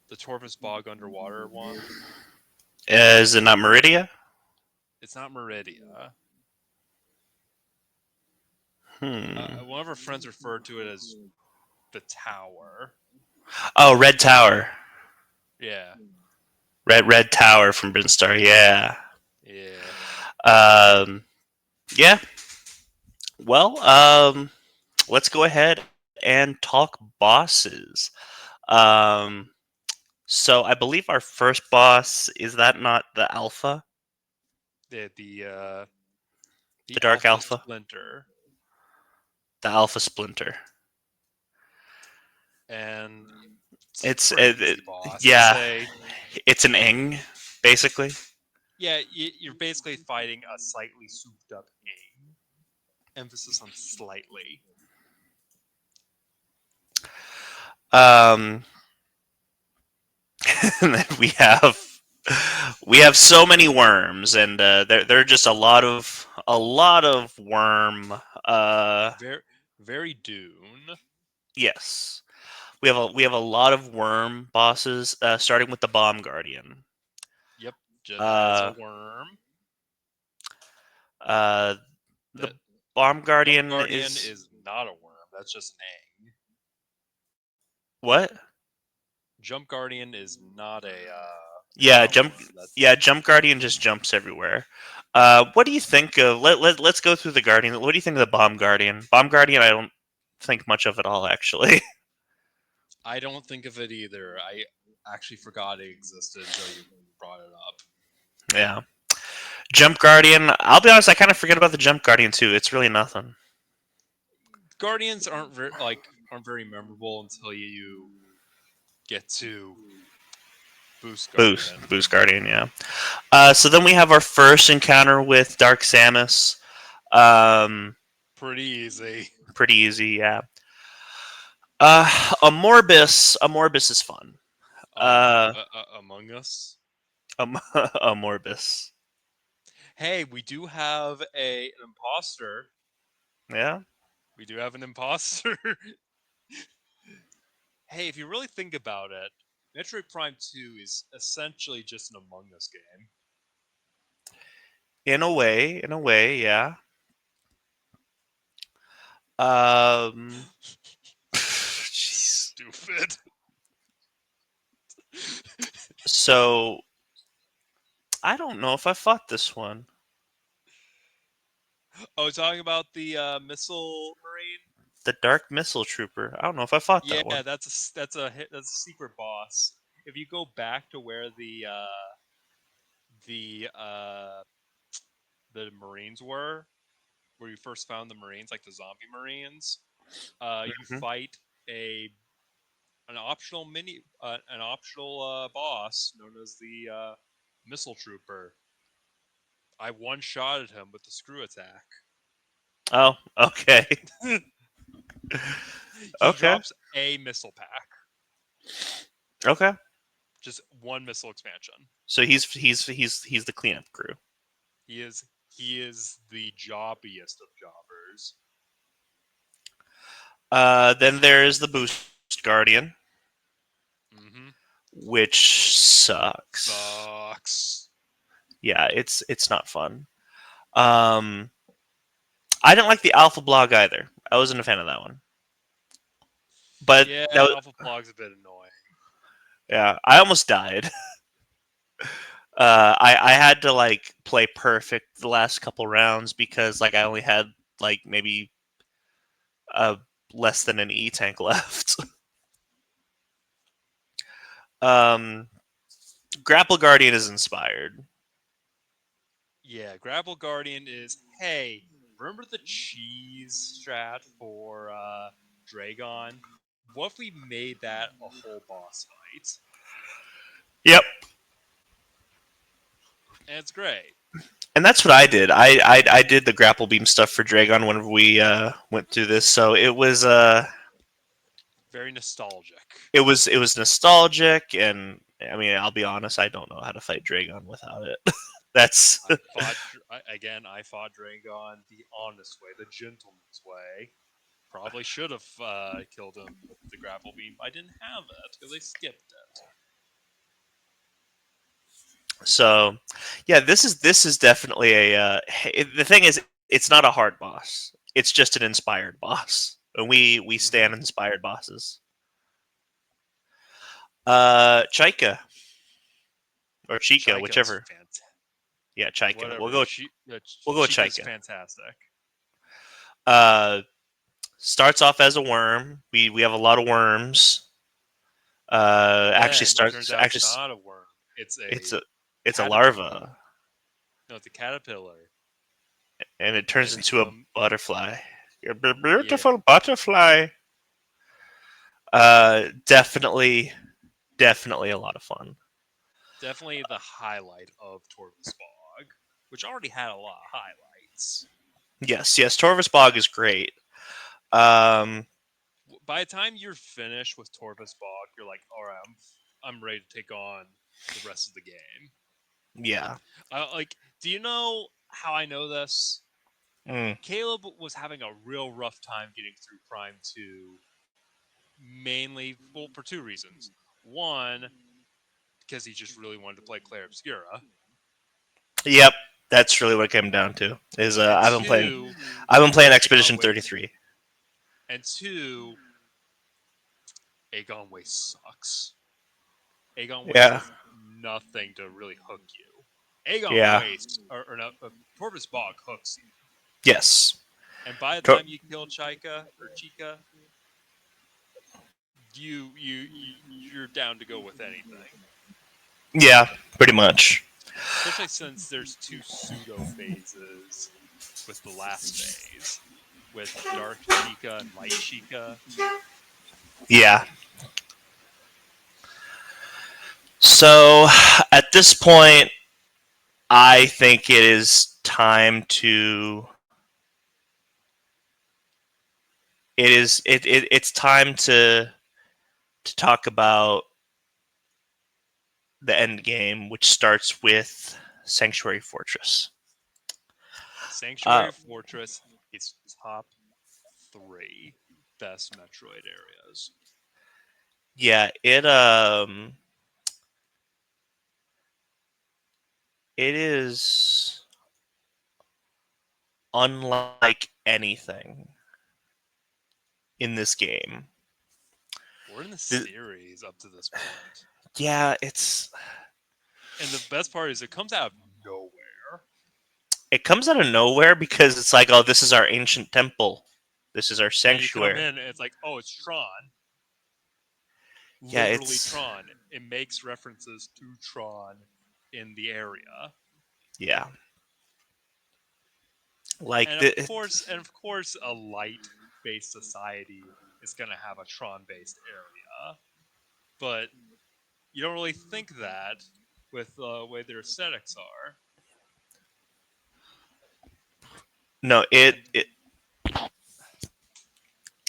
[SPEAKER 2] The Torvus Bog Underwater one.
[SPEAKER 1] Is it not Meridia?
[SPEAKER 2] It's not Meridia.
[SPEAKER 1] Hmm.
[SPEAKER 2] One of our friends referred to it as the Tower.
[SPEAKER 1] Oh, Red Tower.
[SPEAKER 2] Yeah,
[SPEAKER 1] Red Tower from Brinstar. Yeah.
[SPEAKER 2] yeah.
[SPEAKER 1] Um. Yeah. Well. Let's go ahead and talk bosses. Um. So I believe our first boss is that not the Alpha,
[SPEAKER 2] The the uh,
[SPEAKER 1] the
[SPEAKER 2] the
[SPEAKER 1] Dark
[SPEAKER 2] Alpha
[SPEAKER 1] Alpha,
[SPEAKER 2] Splinter,
[SPEAKER 1] the Alpha Splinter.
[SPEAKER 2] and it's a
[SPEAKER 1] It's
[SPEAKER 2] pretty easy boss. It's
[SPEAKER 1] yeah,
[SPEAKER 2] a
[SPEAKER 1] it's an ing basically.
[SPEAKER 2] yeah. You're basically fighting a slightly souped up game. Emphasis on slightly.
[SPEAKER 1] Um, and then We have so many worms, and there are just a lot of worm.
[SPEAKER 2] Very, very Dune.
[SPEAKER 1] Yes, we have a lot of worm bosses, starting with the Bomb Guardian.
[SPEAKER 2] Yep, that is a
[SPEAKER 1] Uh,
[SPEAKER 2] worm.
[SPEAKER 1] uh, the
[SPEAKER 2] That
[SPEAKER 1] Bomb
[SPEAKER 2] Jump
[SPEAKER 1] Guardian
[SPEAKER 2] Guardian
[SPEAKER 1] is
[SPEAKER 2] is not a worm. That's just an egg.
[SPEAKER 1] what?
[SPEAKER 2] Jump Guardian is not a
[SPEAKER 1] Yeah,
[SPEAKER 2] not a
[SPEAKER 1] jump.
[SPEAKER 2] worm. That's
[SPEAKER 1] Yeah, Jump Guardian just jumps everywhere. What do you think of? Let's go through the Guardian. What do you think of the Bomb Guardian? Bomb Guardian, I don't think much of at all, actually.
[SPEAKER 2] I don't think of it either. I actually forgot it existed until you brought it up.
[SPEAKER 1] Yeah, Jump Guardian. I'll be honest, I kind of forget about the Jump Guardian too. It's really nothing.
[SPEAKER 2] Guardians aren't very memorable until you get to Boost Guardian.
[SPEAKER 1] Boost Guardian. Yeah. So then we have our first encounter with Dark Samus. Um,
[SPEAKER 2] Pretty easy.
[SPEAKER 1] Pretty easy. Yeah. A Morbus is fun. Uh,
[SPEAKER 2] Among Us.
[SPEAKER 1] a Morbus.
[SPEAKER 2] Hey, we do have an imposter.
[SPEAKER 1] Yeah.
[SPEAKER 2] We do have an imposter. Hey, if you really think about it, Metroid Prime 2 is essentially just an Among Us game.
[SPEAKER 1] In a way, yeah. Um, Jeez.
[SPEAKER 2] Stupid.
[SPEAKER 1] So I don't know if I fought this one.
[SPEAKER 2] Oh, talking about the missile marine.
[SPEAKER 1] The Dark Missile Trooper. I don't know if I fought
[SPEAKER 2] Yeah,
[SPEAKER 1] that one.
[SPEAKER 2] that's a secret boss. If you go back to where the the Marines were, where you first found the Marines, like the zombie Marines, you
[SPEAKER 1] Hmm.
[SPEAKER 2] fight a an optional boss known as the missile trooper. I one shotted him with the screw attack.
[SPEAKER 1] Oh, okay,
[SPEAKER 2] He
[SPEAKER 1] okay,
[SPEAKER 2] drops a missile pack,
[SPEAKER 1] okay.
[SPEAKER 2] just one missile expansion.
[SPEAKER 1] So he's the cleanup crew.
[SPEAKER 2] He is the jobbiest of jobbers.
[SPEAKER 1] Then there is the Boost Guardian,
[SPEAKER 2] Mm-hmm.
[SPEAKER 1] which sucks.
[SPEAKER 2] Sucks.
[SPEAKER 1] Yeah, it's not fun. Um, I didn't like the Alpha Blog either. I wasn't a fan of that one. But
[SPEAKER 2] Yeah,
[SPEAKER 1] that was,
[SPEAKER 2] Alpha Plog's a bit annoying.
[SPEAKER 1] yeah, I almost died. I had to like play perfect the last couple rounds because like I only had like maybe uh less than an E tank left. um, Grapple Guardian is inspired.
[SPEAKER 2] Yeah, Grapple Guardian is, hey, remember the cheese strat for Dragon? What if we made that a whole boss fight?
[SPEAKER 1] Yep,
[SPEAKER 2] And it's great.
[SPEAKER 1] and that's what I did. I did the grapple beam stuff for Dragon whenever we went through this. So
[SPEAKER 2] Very nostalgic.
[SPEAKER 1] it was nostalgic, and I mean I'll be honest, I don't know how to fight Dragon without it. That's
[SPEAKER 2] I fought Dragon the honest way, the gentleman's way. Probably should have killed him with the grapple beam. I didn't have it because I skipped it.
[SPEAKER 1] so yeah. This is definitely the thing is it's not a hard boss. It's just an inspired boss, and we
[SPEAKER 2] Mm-hmm.
[SPEAKER 1] stand inspired bosses. Chaika or Chica,
[SPEAKER 2] Chica's
[SPEAKER 1] whichever. Yeah, Chaika. We'll go. We'll go with
[SPEAKER 2] Chica's
[SPEAKER 1] Chaika.
[SPEAKER 2] fantastic.
[SPEAKER 1] Uh, Starts off as a worm. We have a lot of worms. Actually
[SPEAKER 2] Then turns
[SPEAKER 1] starts
[SPEAKER 2] out it's
[SPEAKER 1] actually
[SPEAKER 2] not a worm. It's
[SPEAKER 1] it's
[SPEAKER 2] a
[SPEAKER 1] a
[SPEAKER 2] caterpillar.
[SPEAKER 1] larva,
[SPEAKER 2] No, it's a caterpillar,
[SPEAKER 1] and it
[SPEAKER 2] and
[SPEAKER 1] turns
[SPEAKER 2] it
[SPEAKER 1] into a
[SPEAKER 2] become
[SPEAKER 1] butterfly. You're a
[SPEAKER 2] yeah,
[SPEAKER 1] beautiful butterfly. Definitely a lot of fun.
[SPEAKER 2] definitely the highlight of Torvus Bog, which already had a lot of highlights.
[SPEAKER 1] Yes, Torvus Bog is great. Um,
[SPEAKER 2] By the time you're finished with Torvus Bog, you're like, all right, I'm ready to take on the rest of the game.
[SPEAKER 1] Yeah.
[SPEAKER 2] Do you know how I know this?
[SPEAKER 1] Mm.
[SPEAKER 2] Caleb was having a real rough time getting through Prime 2, mainly for two reasons. One, because he just really wanted to play Claire Obscura,
[SPEAKER 1] Yep. That's really what it came down to. Is
[SPEAKER 2] and
[SPEAKER 1] I've been playing
[SPEAKER 2] two,
[SPEAKER 1] Expedition
[SPEAKER 2] Aegon Waste,
[SPEAKER 1] 33.
[SPEAKER 2] and two, Aegon Waste sucks. Aegon Waste
[SPEAKER 1] Yeah.
[SPEAKER 2] does nothing to really hook you. Aegon
[SPEAKER 1] Yeah.
[SPEAKER 2] Waste, or no, Torvus Bog hooks you.
[SPEAKER 1] Yes.
[SPEAKER 2] And by the
[SPEAKER 1] To-
[SPEAKER 2] time you kill Chica, you're down to go with anything.
[SPEAKER 1] yeah. Pretty much.
[SPEAKER 2] Especially since there's two pseudo phases with the last phase, with Dark Chica and Light Chica.
[SPEAKER 1] Yeah. So at this point, I think it is time to. It's time to talk about the end game, which starts with Sanctuary Fortress. Uh,
[SPEAKER 2] Sanctuary Fortress is top three best Metroid areas.
[SPEAKER 1] yeah, it is unlike anything in this game.
[SPEAKER 2] Or in the
[SPEAKER 1] The,
[SPEAKER 2] series up to this point.
[SPEAKER 1] yeah,
[SPEAKER 2] And the best part is it comes out of nowhere.
[SPEAKER 1] it comes out of nowhere because it's like, oh, this is our ancient temple. This is our
[SPEAKER 2] And you come
[SPEAKER 1] sanctuary.
[SPEAKER 2] in and it's like, oh, it's Tron.
[SPEAKER 1] Yeah,
[SPEAKER 2] Literally
[SPEAKER 1] it's
[SPEAKER 2] Tron. It makes references to Tron in the area.
[SPEAKER 1] yeah, like
[SPEAKER 2] And of course a light based society is going to have a Tron based area. But you don't really think that with the way their aesthetics are.
[SPEAKER 1] no,
[SPEAKER 2] And it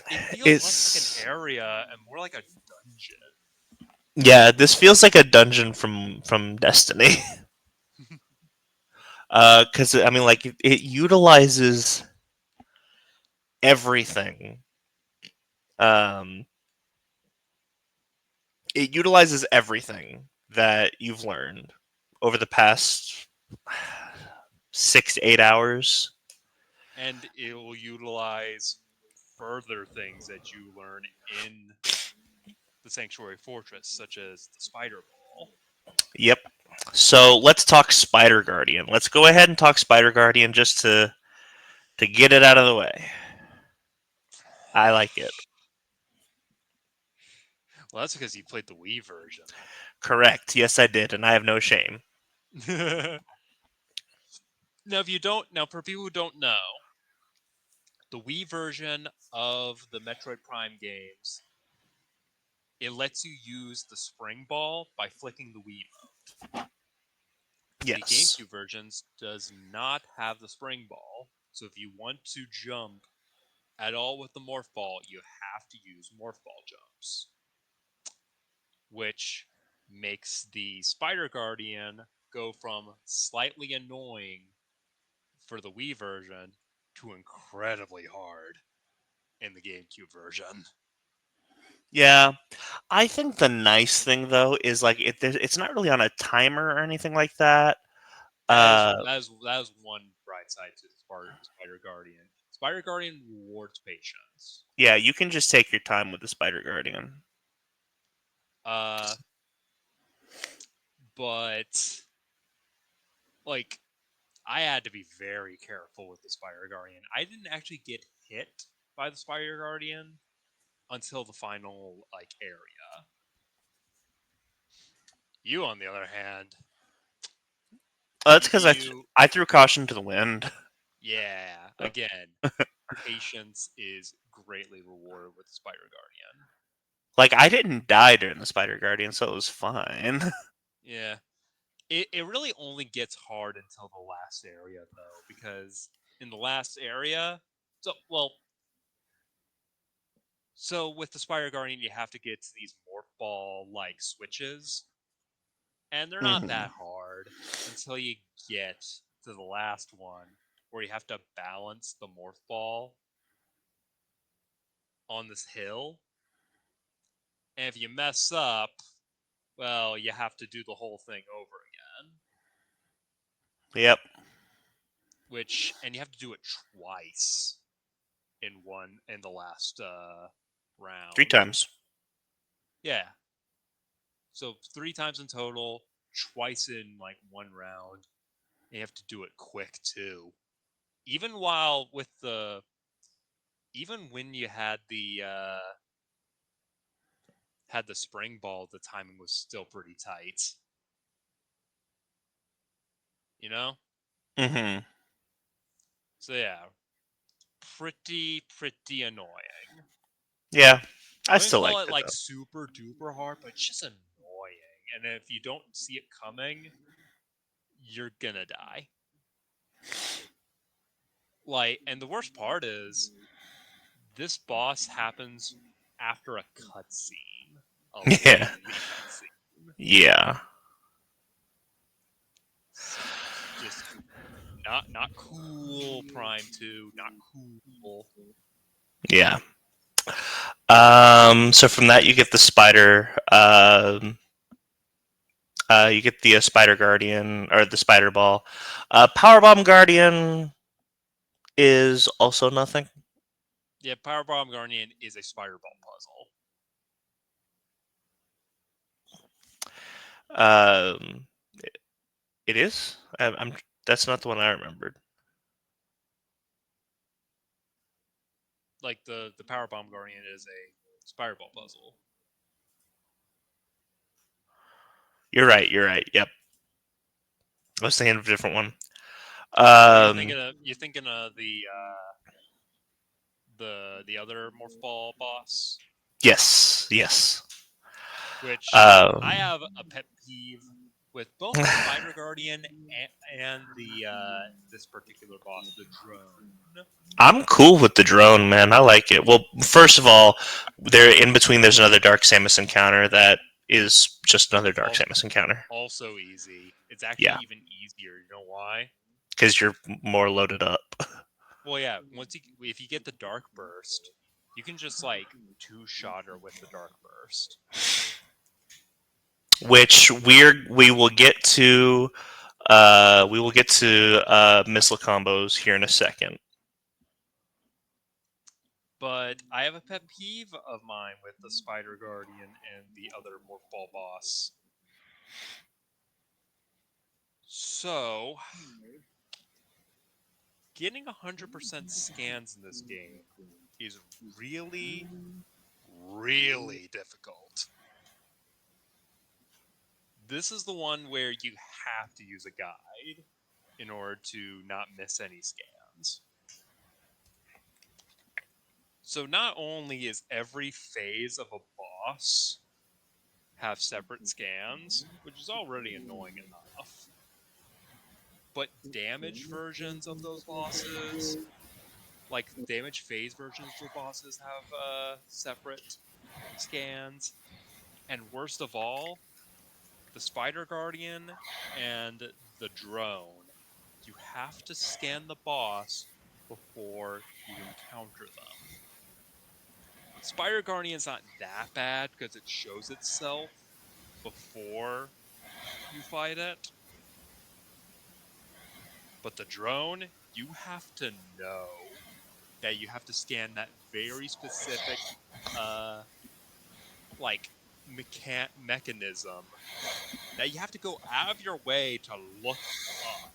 [SPEAKER 2] feels less like an
[SPEAKER 1] it's
[SPEAKER 2] area and more like a dungeon.
[SPEAKER 1] yeah. This feels like a dungeon from Destiny. Because I mean, like it utilizes everything. Um, it utilizes everything that you've learned over the past 6 to 8 hours.
[SPEAKER 2] And it will utilize further things that you learn in the Sanctuary Fortress, such as the Spider Ball.
[SPEAKER 1] Yep. So let's talk Spider Guardian. Let's go ahead and talk Spider Guardian just to get it out of the way. I like it.
[SPEAKER 2] Well, that's because you played the Wii version.
[SPEAKER 1] Correct. Yes, I did, and I have no shame.
[SPEAKER 2] Now, for people who don't know, the Wii version of the Metroid Prime games, it lets you use the spring ball by flicking the Wiimote. The
[SPEAKER 1] Yes.
[SPEAKER 2] GameCube versions does not have the spring ball, so if you want to jump at all with the morph ball, you have to use morph ball jumps, which makes the Spider Guardian go from slightly annoying for the Wii version to incredibly hard in the GameCube version.
[SPEAKER 1] Yeah. I think the nice thing though is like it's not really on a timer or anything like that.
[SPEAKER 2] That is
[SPEAKER 1] Uh,
[SPEAKER 2] that is that is one bright side to the Spider Guardian. Spider Guardian rewards patience.
[SPEAKER 1] yeah, you can just take your time with the Spider Guardian.
[SPEAKER 2] Uh, but like I had to be very careful with the Spider Guardian. I didn't actually get hit by the Spider Guardian until the final area. You, on the other hand,
[SPEAKER 1] That's because
[SPEAKER 2] you
[SPEAKER 1] I threw caution to the wind.
[SPEAKER 2] yeah, again, patience is greatly rewarded with the Spider Guardian.
[SPEAKER 1] Like I didn't die during the Spider Guardian, so it was fine.
[SPEAKER 2] Yeah. It really only gets hard until the last area though, because in the last area so well so with the Spider Guardian you have to get to these morph ball like switches and they're not
[SPEAKER 1] Mm-hmm.
[SPEAKER 2] that hard until you get to the last one where you have to balance the morph ball on this hill. And if you mess up, well, you have to do the whole thing over again.
[SPEAKER 1] Yep.
[SPEAKER 2] And you have to do it twice in the last
[SPEAKER 1] 3
[SPEAKER 2] round.
[SPEAKER 1] times.
[SPEAKER 2] Yeah. So 3 times in total, twice in like one round. And you have to do it quick too. Even while with the even when you had the spring ball, the timing was still pretty tight. You know?
[SPEAKER 1] Mm-hmm.
[SPEAKER 2] So yeah, pretty annoying.
[SPEAKER 1] Yeah.
[SPEAKER 2] I
[SPEAKER 1] I
[SPEAKER 2] wouldn't
[SPEAKER 1] still
[SPEAKER 2] call
[SPEAKER 1] liked
[SPEAKER 2] it
[SPEAKER 1] it
[SPEAKER 2] like
[SPEAKER 1] though.
[SPEAKER 2] super duper hard, but it's just annoying. And if you don't see it coming, you're gonna die. Like, and the worst part is this boss happens after a cutscene, a
[SPEAKER 1] Yeah.
[SPEAKER 2] lengthy cutscene.
[SPEAKER 1] Yeah.
[SPEAKER 2] So just not cool. Prime 2, not cool.
[SPEAKER 1] Yeah. So from that you get the spider. You get the spider guardian or the spider ball. Powerbomb guardian is also nothing.
[SPEAKER 2] Yeah, Powerbomb Guardian is a spider ball puzzle.
[SPEAKER 1] Um, it is. I'm. That's not the one I remembered.
[SPEAKER 2] Like the Powerbomb Guardian is a spider ball puzzle.
[SPEAKER 1] You're right. You're right. Yep. I was thinking of a different one.
[SPEAKER 2] Oh,
[SPEAKER 1] Um,
[SPEAKER 2] you're thinking of the other morph ball boss,
[SPEAKER 1] yes. Yes.
[SPEAKER 2] which
[SPEAKER 1] Um,
[SPEAKER 2] I have a pet peeve with both the Spider Guardian and the this particular boss, the drone.
[SPEAKER 1] I'm cool with the drone, man. I like it. Well, first of all, there in between there's another Dark Samus encounter that is just another Dark
[SPEAKER 2] Al-
[SPEAKER 1] Samus encounter.
[SPEAKER 2] Also easy. It's actually
[SPEAKER 1] Yeah,
[SPEAKER 2] even easier. You know why?
[SPEAKER 1] because you're more loaded up.
[SPEAKER 2] Well, yeah. If you get the Dark Burst, you can just like two-shot her with the Dark Burst.
[SPEAKER 1] Which we will get to. We will get to missile combos here in a second.
[SPEAKER 2] But I have a pet peeve of mine with the Spider Guardian and the other Morph Ball boss. So, getting 100% scans in this game is really, really difficult. This is the one where you have to use a guide in order to not miss any scans. So, not only is every phase of a boss have separate scans, which is already annoying enough, but damage versions of those bosses, like damage phase versions of the bosses, have separate scans. And worst of all, the Spider Guardian and the drone, you have to scan the boss before you encounter them. Spider Guardian's not that bad because it shows itself before you fight it. But the drone, you have to know that you have to scan that very specific uh like mechanism that you have to go out of your way to look up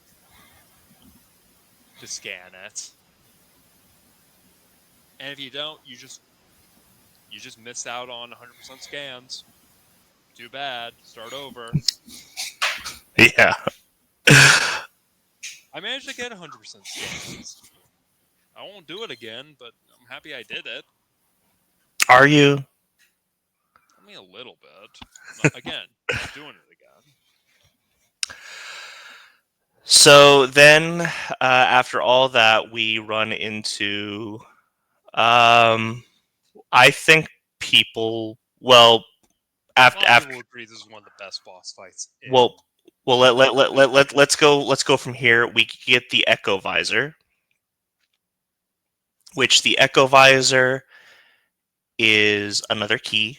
[SPEAKER 2] to scan it. And if you don't, you just miss out on 100% scans. Too bad. Start over.
[SPEAKER 1] Yeah.
[SPEAKER 2] I managed to get 100% scans. I won't do it again, but I'm happy I did it.
[SPEAKER 1] Are you?
[SPEAKER 2] I mean, a little bit. Again, not doing it again.
[SPEAKER 1] So then, after all that, we run into. I think people. Well,
[SPEAKER 2] A
[SPEAKER 1] after
[SPEAKER 2] lot of
[SPEAKER 1] after
[SPEAKER 2] people agree this is one of the best boss fights
[SPEAKER 1] well
[SPEAKER 2] in.
[SPEAKER 1] well let's go from here. We get the Echo Visor, which the Echo Visor is another key.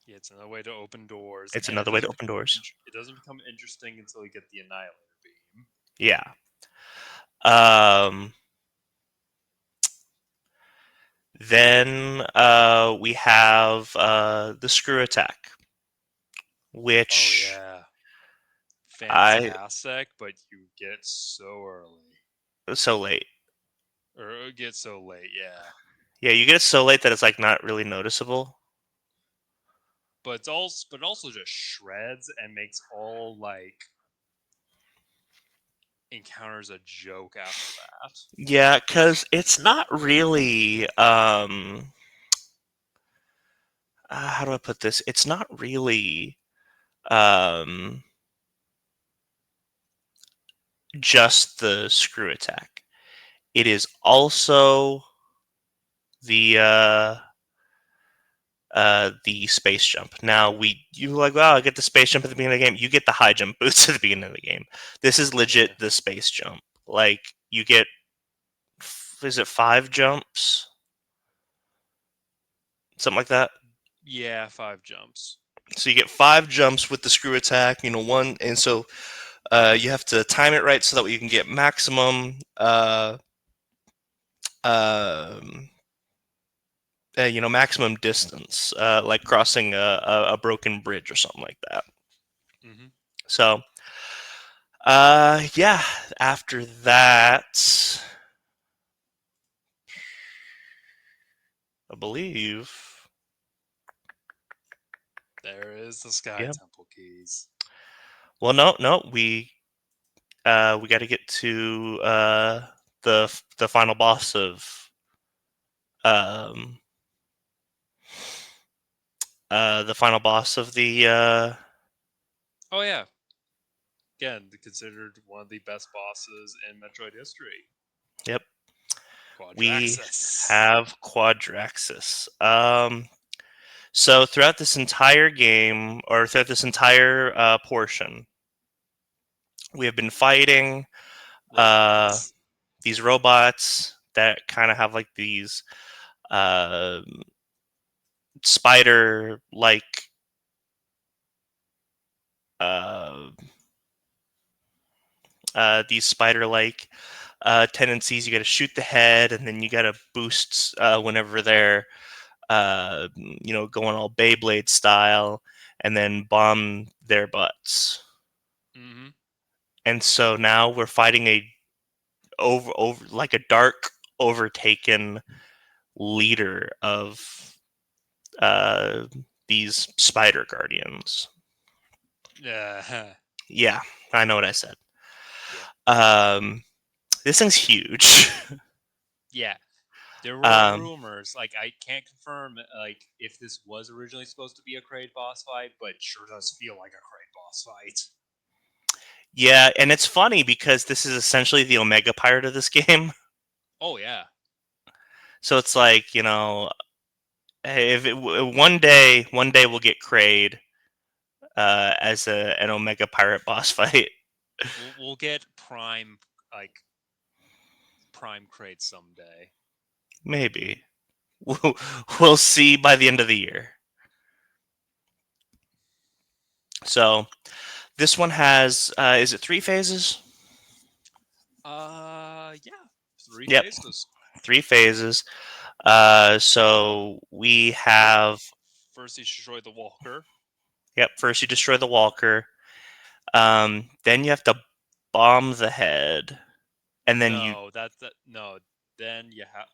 [SPEAKER 2] Yeah, it's another way to open doors,
[SPEAKER 1] It's
[SPEAKER 2] and
[SPEAKER 1] another way to open doors.
[SPEAKER 2] it doesn't become interesting until you get the Annihilator beam.
[SPEAKER 1] Yeah. Um, then we have the screw attack,
[SPEAKER 2] Oh
[SPEAKER 1] which
[SPEAKER 2] yeah,
[SPEAKER 1] I
[SPEAKER 2] fantastic! But you get so early,
[SPEAKER 1] so late.
[SPEAKER 2] or get so late. Yeah,
[SPEAKER 1] Yeah, you get it so late that it's like not really noticeable.
[SPEAKER 2] but also just shreds and makes all like encounters a joke after that.
[SPEAKER 1] Yeah, because it's not really. How do I put this? It's not really um, just the screw attack. It is also the the space jump. Now you like, wow, I get the space jump at the beginning of the game. You get the high jump boots at the beginning of the game. This is legit
[SPEAKER 2] Yeah,
[SPEAKER 1] the space jump. Like you get, is it 5 jumps, something like that?
[SPEAKER 2] yeah, 5 jumps.
[SPEAKER 1] So you get 5 jumps with the screw attack. One, and so you have to time it right so that you can get maximum. Um maximum distance, like crossing a broken bridge or something like that.
[SPEAKER 2] Hmm.
[SPEAKER 1] So, yeah. After that, I believe,
[SPEAKER 2] There is the Sky
[SPEAKER 1] yeah.
[SPEAKER 2] Temple keys.
[SPEAKER 1] Well, no, no, we got to get to the final boss of um the final boss of the
[SPEAKER 2] Oh yeah, again considered one of the best bosses in Metroid history.
[SPEAKER 1] yep. We
[SPEAKER 2] Quadraxis.
[SPEAKER 1] have Quadraxis. So throughout this entire game, or throughout this entire portion, we have been fighting uh,
[SPEAKER 2] Robots.
[SPEAKER 1] these robots that kind of have like these uh, spider-like uh, tendencies. You got to shoot the head, and then you got to boost whenever they're going all Beyblade style, and then bomb their butts.
[SPEAKER 2] Hmm.
[SPEAKER 1] And so now we're fighting a over like a dark overtaken leader of uh, these spider guardians.
[SPEAKER 2] Yeah.
[SPEAKER 1] Yeah, I know what I said.
[SPEAKER 2] Yeah.
[SPEAKER 1] Um, this thing's huge.
[SPEAKER 2] Yeah. There were
[SPEAKER 1] um,
[SPEAKER 2] rumors, like I can't confirm like if this was originally supposed to be a Kraid boss fight, but it sure does feel like a Kraid boss fight.
[SPEAKER 1] yeah, and it's funny because this is essentially the Omega Pirate of this game.
[SPEAKER 2] Oh yeah.
[SPEAKER 1] So it's like, hey, if one day we'll get Kraid as an Omega Pirate boss fight.
[SPEAKER 2] We'll get like Prime Kraid someday.
[SPEAKER 1] Maybe we'll see by the end of the year. So this one has, is it 3 phases?
[SPEAKER 2] Yeah. Three
[SPEAKER 1] Yep,
[SPEAKER 2] phases.
[SPEAKER 1] 3 phases. So we
[SPEAKER 2] Fir-
[SPEAKER 1] have,
[SPEAKER 2] First you destroy the Walker.
[SPEAKER 1] yep. First you destroy the Walker. Then you have to bomb the head, and then you.
[SPEAKER 2] No, no. Then you have.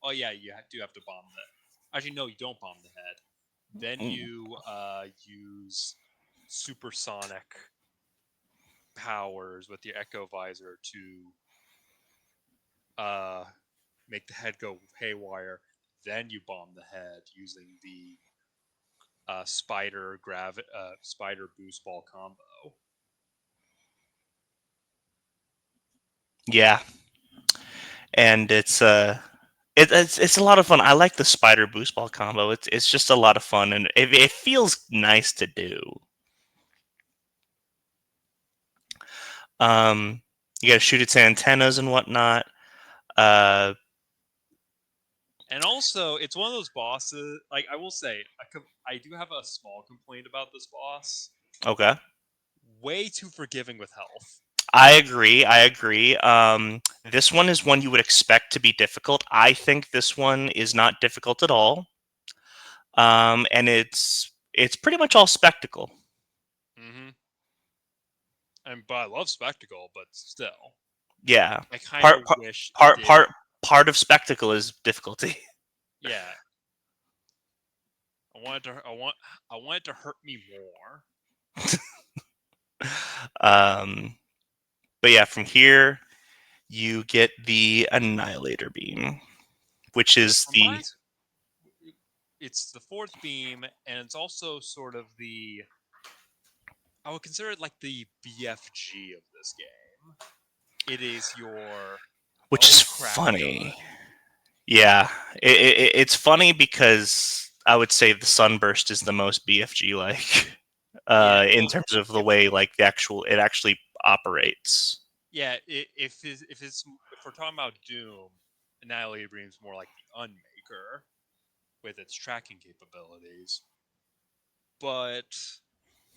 [SPEAKER 2] Oh yeah, do have to bomb the. Actually, no, you don't bomb the head. Then you use supersonic powers with your Echo Visor to uh make the head go haywire. Then you bomb the head using the spider boost ball combo.
[SPEAKER 1] Yeah, and It's a lot of fun. I like the spider boost ball combo. It's just a lot of fun, and it feels nice to do. Um, you got to shoot its antennas and whatnot. Uh,
[SPEAKER 2] And also, it's one of those bosses. Like I will say, I do have a small complaint about this boss.
[SPEAKER 1] okay.
[SPEAKER 2] Way too forgiving with health.
[SPEAKER 1] I agree. I agree. This one is one you would expect to be difficult. I think this one is not difficult at all. And it's pretty much all spectacle.
[SPEAKER 2] Mm-hmm. But I love spectacle, but still,
[SPEAKER 1] Yeah.
[SPEAKER 2] I kind
[SPEAKER 1] Part
[SPEAKER 2] of
[SPEAKER 1] part
[SPEAKER 2] wish it
[SPEAKER 1] part
[SPEAKER 2] did.
[SPEAKER 1] part part of spectacle is difficulty.
[SPEAKER 2] Yeah, I want it to hurt me more.
[SPEAKER 1] um, but yeah, from here you get the Annihilator Beam, which
[SPEAKER 2] Yeah,
[SPEAKER 1] is
[SPEAKER 2] from
[SPEAKER 1] the
[SPEAKER 2] it's the fourth beam, and it's also sort of the I would consider it like the BFG of this game. It is your
[SPEAKER 1] which is
[SPEAKER 2] oh crap
[SPEAKER 1] funny.
[SPEAKER 2] gun.
[SPEAKER 1] Yeah, it's funny because I would say the Sunburst is the most BFG like
[SPEAKER 2] Yeah,
[SPEAKER 1] in
[SPEAKER 2] well,
[SPEAKER 1] terms of the
[SPEAKER 2] if
[SPEAKER 1] way like it actually operates.
[SPEAKER 2] yeah, if we're talking about Doom, Annihilator Beam's more like the Unmaker with its tracking capabilities. But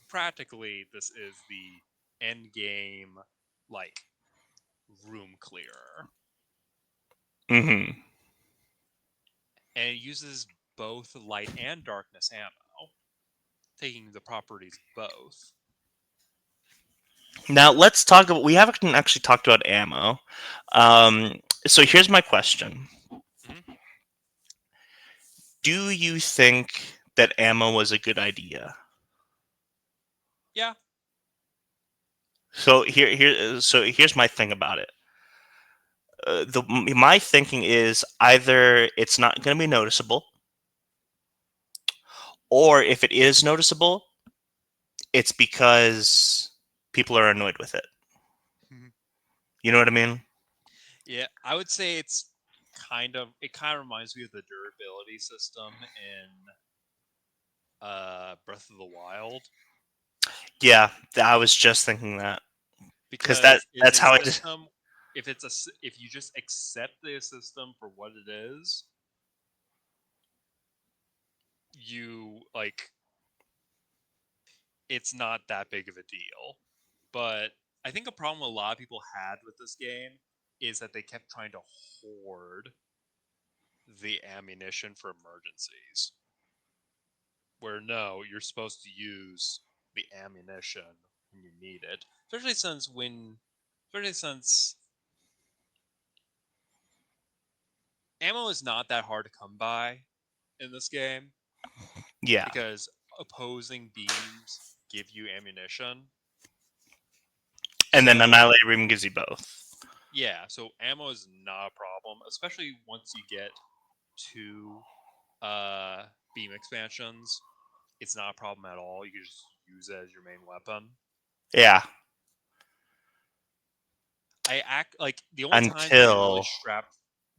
[SPEAKER 2] practically, this is the end game, like room clearer,
[SPEAKER 1] Hmm.
[SPEAKER 2] and it uses both light and darkness ammo, taking the properties of both.
[SPEAKER 1] Now let's talk about. We haven't actually talked about ammo. So here's my question:
[SPEAKER 2] Mm-hmm.
[SPEAKER 1] do you think that ammo was a good idea?
[SPEAKER 2] Yeah.
[SPEAKER 1] So here's my thing about it. My thinking is either it's not going to be noticeable, or if it is noticeable, it's because people are annoyed with it. You know what I mean?
[SPEAKER 2] Yeah, I would say it kind of reminds me of the durability system in Breath of the Wild,
[SPEAKER 1] Yeah, I was just thinking that because
[SPEAKER 2] because it's
[SPEAKER 1] that's
[SPEAKER 2] a
[SPEAKER 1] how it.
[SPEAKER 2] system. If you just accept the system for what it is, you like it's not that big of a deal. But I think a problem a lot of people had with this game is that they kept trying to hoard the ammunition for emergencies. Where no, you're supposed to use the ammunition when you need it. Especially since ammo is not that hard to come by in this game
[SPEAKER 1] Yeah,
[SPEAKER 2] because opposing beams give you ammunition.
[SPEAKER 1] and then
[SPEAKER 2] So
[SPEAKER 1] Annihilator Beam gives you both.
[SPEAKER 2] yeah, so ammo is not a problem, especially once you get to beam expansions. It's not a problem at all. You can just use it as your main weapon.
[SPEAKER 1] Yeah,
[SPEAKER 2] I act like
[SPEAKER 1] until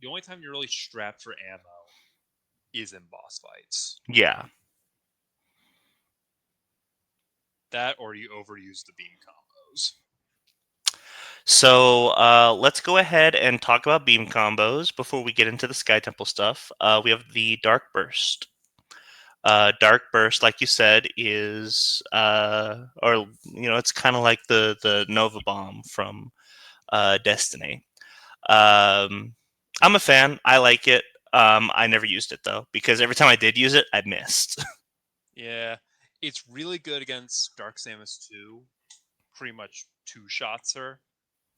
[SPEAKER 2] the only time you're really strapped for ammo is in boss fights.
[SPEAKER 1] yeah.
[SPEAKER 2] That or you overuse the beam combos.
[SPEAKER 1] So let's go ahead and talk about beam combos before we get into the Sky Temple stuff. We have the Dark Burst. Dark Burst, like you said, is or it's kind of like the Nova Bomb from Destiny. Um, I'm a fan. I like it. I never used it though because every time I did use it, I missed.
[SPEAKER 2] Yeah, it's really good against Dark Samus 2. Pretty much two shots her,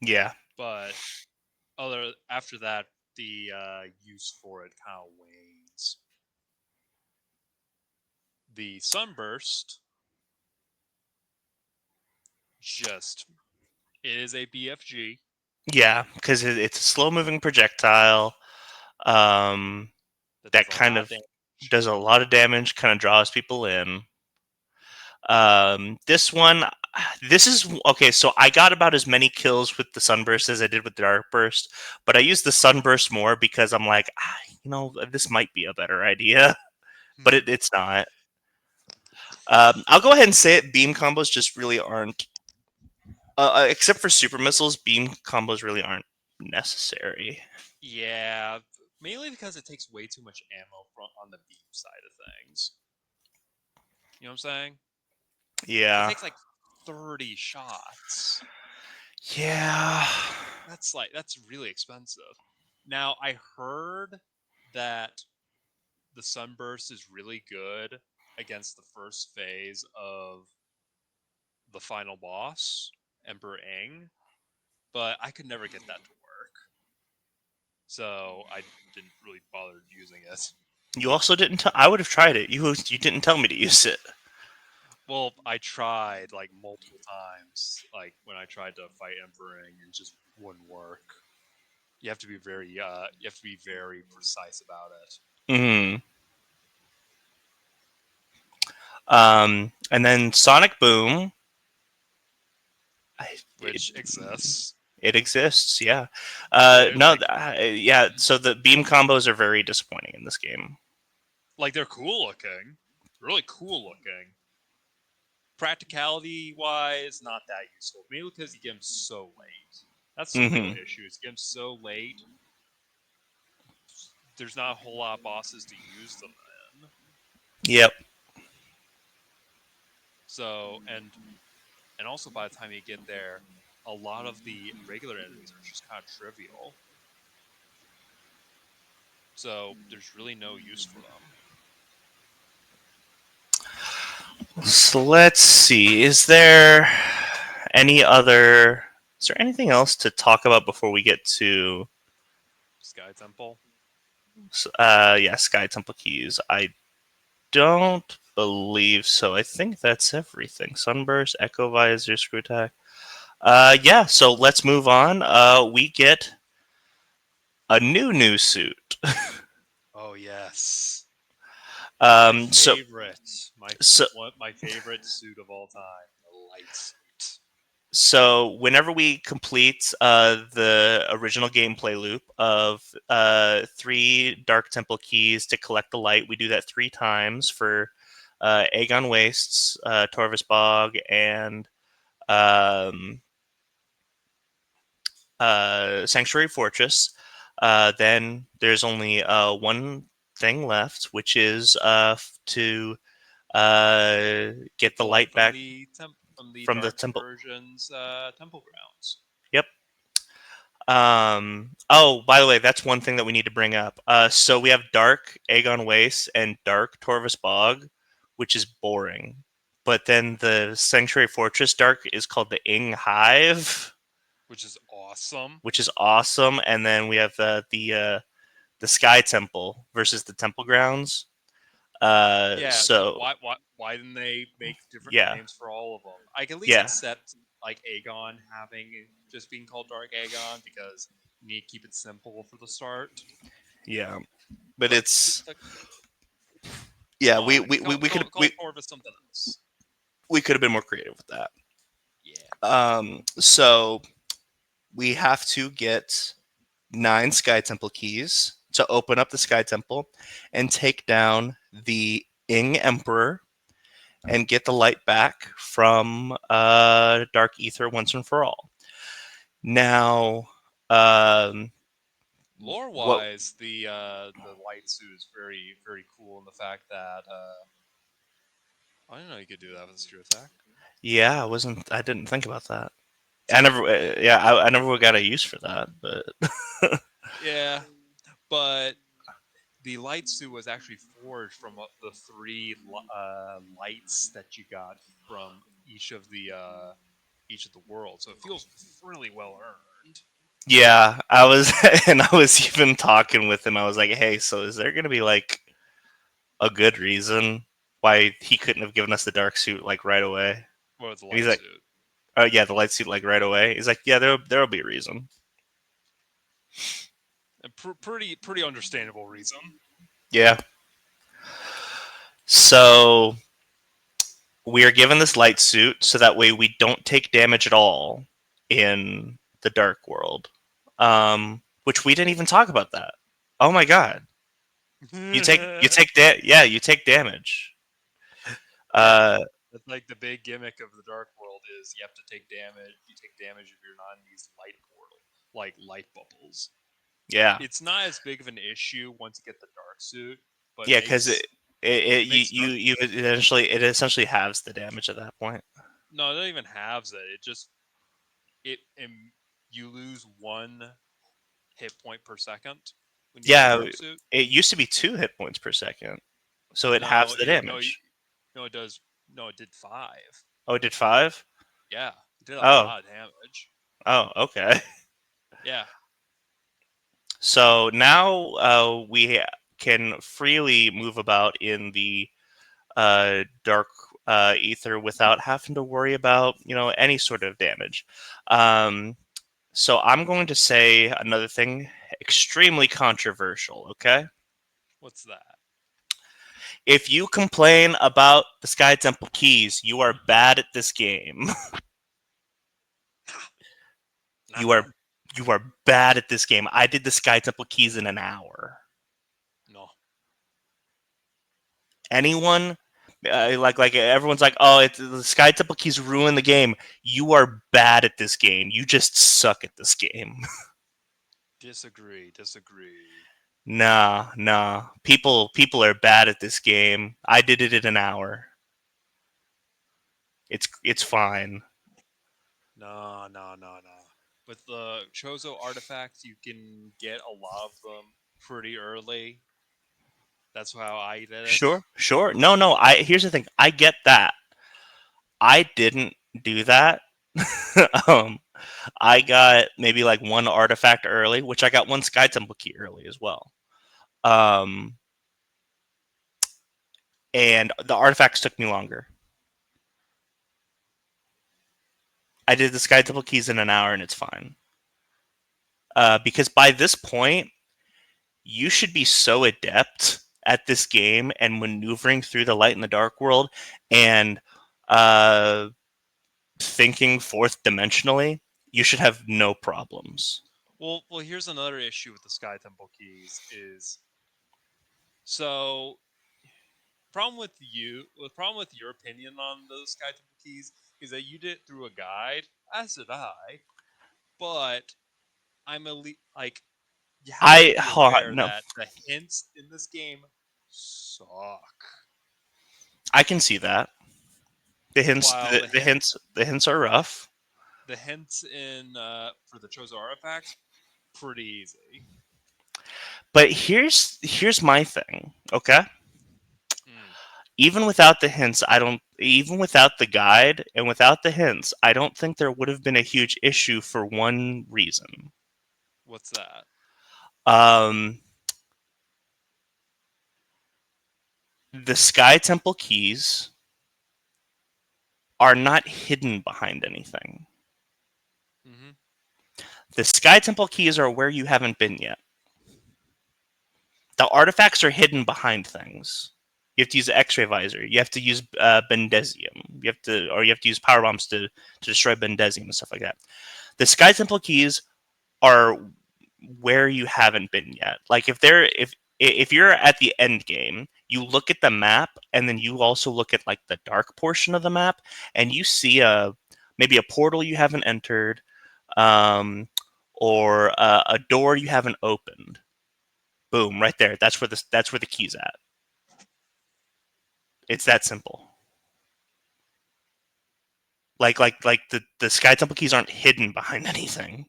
[SPEAKER 1] Yeah,
[SPEAKER 2] but other after that, the use for it kind of wanes. The Sunburst just it is a BFG
[SPEAKER 1] yeah, because it's a slow moving projectile. Um,
[SPEAKER 2] that
[SPEAKER 1] that
[SPEAKER 2] does a
[SPEAKER 1] kind
[SPEAKER 2] lot of
[SPEAKER 1] of
[SPEAKER 2] damage.
[SPEAKER 1] does a lot of damage, kind of draws people in. This one, this is okay. So I got about as many kills with the sunburst as I did with the dark burst, but I use the sunburst more because I'm like, this might be a better idea, but it's not. I'll go ahead and say it. Beam combos just really aren't, except for super missiles. Beam combos really aren't necessary.
[SPEAKER 2] Yeah, mainly because it takes way too much ammo on the beam side of things. You know what I'm saying? It
[SPEAKER 1] Yeah,
[SPEAKER 2] takes like 30 shots.
[SPEAKER 1] yeah.
[SPEAKER 2] That's really expensive. Now I heard that the sunburst is really good against the first phase of the final boss, Emperor Ing, but I could never get that to work. So I didn't really bother using it.
[SPEAKER 1] You also didn't tell. I would have tried it. You didn't tell me to use it.
[SPEAKER 2] Well, I tried like multiple times, like when I tried to fight Emperor Ing, and it just wouldn't work. You have to be very precise about it.
[SPEAKER 1] Hmm. And then Sonic Boom. I, it,
[SPEAKER 2] Which exists.
[SPEAKER 1] it exists. Yeah.
[SPEAKER 2] They're
[SPEAKER 1] No.
[SPEAKER 2] like
[SPEAKER 1] Yeah. So the beam combos are very disappointing in this game.
[SPEAKER 2] they're cool looking, really cool looking. Practicality wise, not that useful. Maybe because you get them so late. That's the real
[SPEAKER 1] Hmm.
[SPEAKER 2] issue. Is you get them so late. There's not a whole lot of bosses to use them in.
[SPEAKER 1] Yep.
[SPEAKER 2] So and also by the time you get there, a lot of the regular enemies are just kind of trivial. So there's really no use for them.
[SPEAKER 1] So let's see. Any other? Is there anything else to talk about before we get to?
[SPEAKER 2] Sky Temple.
[SPEAKER 1] Yeah, Sky Temple Keys. I don't believe so. I think that's everything. Sunburst, Echo Visor, Screw Attack. Yeah. So let's move on. We get a new suit.
[SPEAKER 2] Oh yes, my
[SPEAKER 1] So
[SPEAKER 2] favorite,
[SPEAKER 1] so
[SPEAKER 2] my favorite suit of all time, the light suit.
[SPEAKER 1] so whenever we complete the original gameplay loop of three Dark Temple keys to collect the light, we do that three times for Aegon Wastes, Torvus Bog, and um, Sanctuary Fortress. Then there's only one thing left, which is to get the
[SPEAKER 2] Collect
[SPEAKER 1] light
[SPEAKER 2] from
[SPEAKER 1] back
[SPEAKER 2] the
[SPEAKER 1] from the
[SPEAKER 2] Dark
[SPEAKER 1] temple.
[SPEAKER 2] version's temple grounds.
[SPEAKER 1] Yep. Oh, by the way, that's one thing that we need to bring up. So we have Dark Aegon Waste and Dark Torvus Bog, which is boring. But then the Sanctuary Fortress Dark is called the Ing Hive,
[SPEAKER 2] Which is awesome.
[SPEAKER 1] which is awesome. And then we have the Sky Temple versus the Temple Grounds.
[SPEAKER 2] Yeah, so
[SPEAKER 1] So
[SPEAKER 2] why didn't they make different
[SPEAKER 1] yeah,
[SPEAKER 2] names for all of them? I can at least
[SPEAKER 1] yeah,
[SPEAKER 2] accept like Aegon having just being called Dark Aegon because you need to keep it simple for the start.
[SPEAKER 1] yeah. But
[SPEAKER 2] But
[SPEAKER 1] it's
[SPEAKER 2] like,
[SPEAKER 1] yeah,
[SPEAKER 2] come on, call Corvus something else.
[SPEAKER 1] we could have been more creative with that.
[SPEAKER 2] Yeah.
[SPEAKER 1] So we have to get 9 Sky Temple keys to open up the Sky Temple and take down the Ing Emperor and get the light back from Dark Ether once and for all. Now, um,
[SPEAKER 2] Lore
[SPEAKER 1] what?
[SPEAKER 2] wise, the light suit is very cool in the fact that I didn't know you could do that with a screw attack.
[SPEAKER 1] Yeah, I wasn't. I didn't think about that. I never. Yeah, I never got a use for that. But
[SPEAKER 2] Yeah, but the light suit was actually forged from the three lights that you got from each of the worlds, so it feels really well earned.
[SPEAKER 1] yeah, I was, and I was even talking with him. I was like, "Hey, so is there gonna be like a good reason why he couldn't have given us the dark suit like right away?"
[SPEAKER 2] What was the
[SPEAKER 1] And he's
[SPEAKER 2] light
[SPEAKER 1] like,
[SPEAKER 2] suit?
[SPEAKER 1] "Oh yeah, the light suit like right away." He's like, "Yeah, there'll be a reason."
[SPEAKER 2] A pretty understandable reason.
[SPEAKER 1] Yeah. So we are given this light suit so that way we don't take damage at all in the dark world. Which we didn't even talk about that. Oh my god. You take damage.
[SPEAKER 2] Yeah,
[SPEAKER 1] Uh
[SPEAKER 2] that's like the big gimmick of the Dark World is you have to take damage. You take damage if you're not in these light portal, like light bubbles.
[SPEAKER 1] yeah.
[SPEAKER 2] It's not as big of an issue once you get the dark suit, but
[SPEAKER 1] Yeah, cuz
[SPEAKER 2] it makes
[SPEAKER 1] it essentially halves the damage at that point.
[SPEAKER 2] no, it doesn't even halves it. It just you lose 1 hit point per second when you get the
[SPEAKER 1] Yeah,
[SPEAKER 2] dark suit.
[SPEAKER 1] it used to be 2 hit points per second. So it
[SPEAKER 2] No,
[SPEAKER 1] halves the damage.
[SPEAKER 2] no, it does. No, it did 5.
[SPEAKER 1] Oh, it did 5?
[SPEAKER 2] Yeah, it did a
[SPEAKER 1] Oh.
[SPEAKER 2] lot of damage.
[SPEAKER 1] Oh, okay.
[SPEAKER 2] Yeah.
[SPEAKER 1] So now we can freely move about in the dark ether without having to worry about any sort of damage. Um, so I'm going to say another thing extremely controversial. Okay,
[SPEAKER 2] What's that?
[SPEAKER 1] if you complain about the Sky Temple keys, you are bad at this game.
[SPEAKER 2] Nah,
[SPEAKER 1] you are you are bad at this game. I did the Sky Temple keys in an hour.
[SPEAKER 2] no.
[SPEAKER 1] Anyone like everyone's like, oh, the Sky Temple keys ruin the game. You are bad at this game. You just suck at this game.
[SPEAKER 2] Disagree. Disagree.
[SPEAKER 1] Nah. People are bad at this game. I did it in an hour. It's fine.
[SPEAKER 2] No, no, no, no. With the Chozo artifacts, you can get a lot of them pretty early. That's how I did it.
[SPEAKER 1] Sure. No. I Here's the thing. I get that. I didn't do that. um, I got maybe like one artifact early, which I got one Sky Temple key early as well. Um, and the artifacts took me longer. I did the Sky Temple keys in an hour, and it's fine. Because by this point, you should be so adept at this game and maneuvering through the light and the dark world and uh, thinking fourth dimensionally. You should have no problems.
[SPEAKER 2] Well, here's another issue with the Sky Temple keys is so problem with your opinion on the Sky Temple keys is that you did it through a guide, as did I, but like you have to be aware
[SPEAKER 1] No,
[SPEAKER 2] that the hints in this game suck.
[SPEAKER 1] I can see that.
[SPEAKER 2] While
[SPEAKER 1] The hints are rough.
[SPEAKER 2] the hints in for the Chozo artifacts pretty easy.
[SPEAKER 1] But here's my thing, okay?
[SPEAKER 2] Mm.
[SPEAKER 1] Even without the hints, I don't even without the guide and without the hints, I don't think there would have been a huge issue for one reason.
[SPEAKER 2] What's that?
[SPEAKER 1] Um the Sky Temple keys are not hidden behind anything.
[SPEAKER 2] Mm-hmm.
[SPEAKER 1] The Sky Temple keys are where you haven't been yet. The artifacts are hidden behind things. You have to use the X-ray visor. You have to use Bendezium. You have to use power bombs to destroy Bendezium and stuff like that. The Sky Temple keys are where you haven't been yet. Like if you're at the end game, you look at the map and then you also look at like the dark portion of the map and you see maybe a portal you haven't entered, um, or a door you haven't opened. Boom, right there. That's where the key's at. It's that simple. Like the Sky Temple keys aren't hidden behind anything.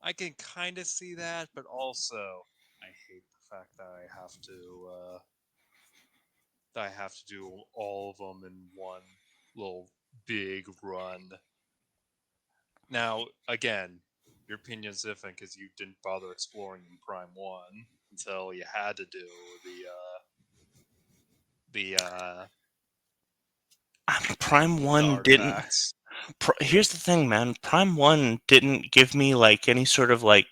[SPEAKER 2] I can kind of see that, but also I hate the fact that I have to do all of them in one little big run. Now, again, your opinion's different because you didn't bother exploring in Prime One until you had to do the
[SPEAKER 1] Prime
[SPEAKER 2] the
[SPEAKER 1] One didn't.
[SPEAKER 2] artifacts.
[SPEAKER 1] Here's the thing, man. Prime One didn't give me like any sort of like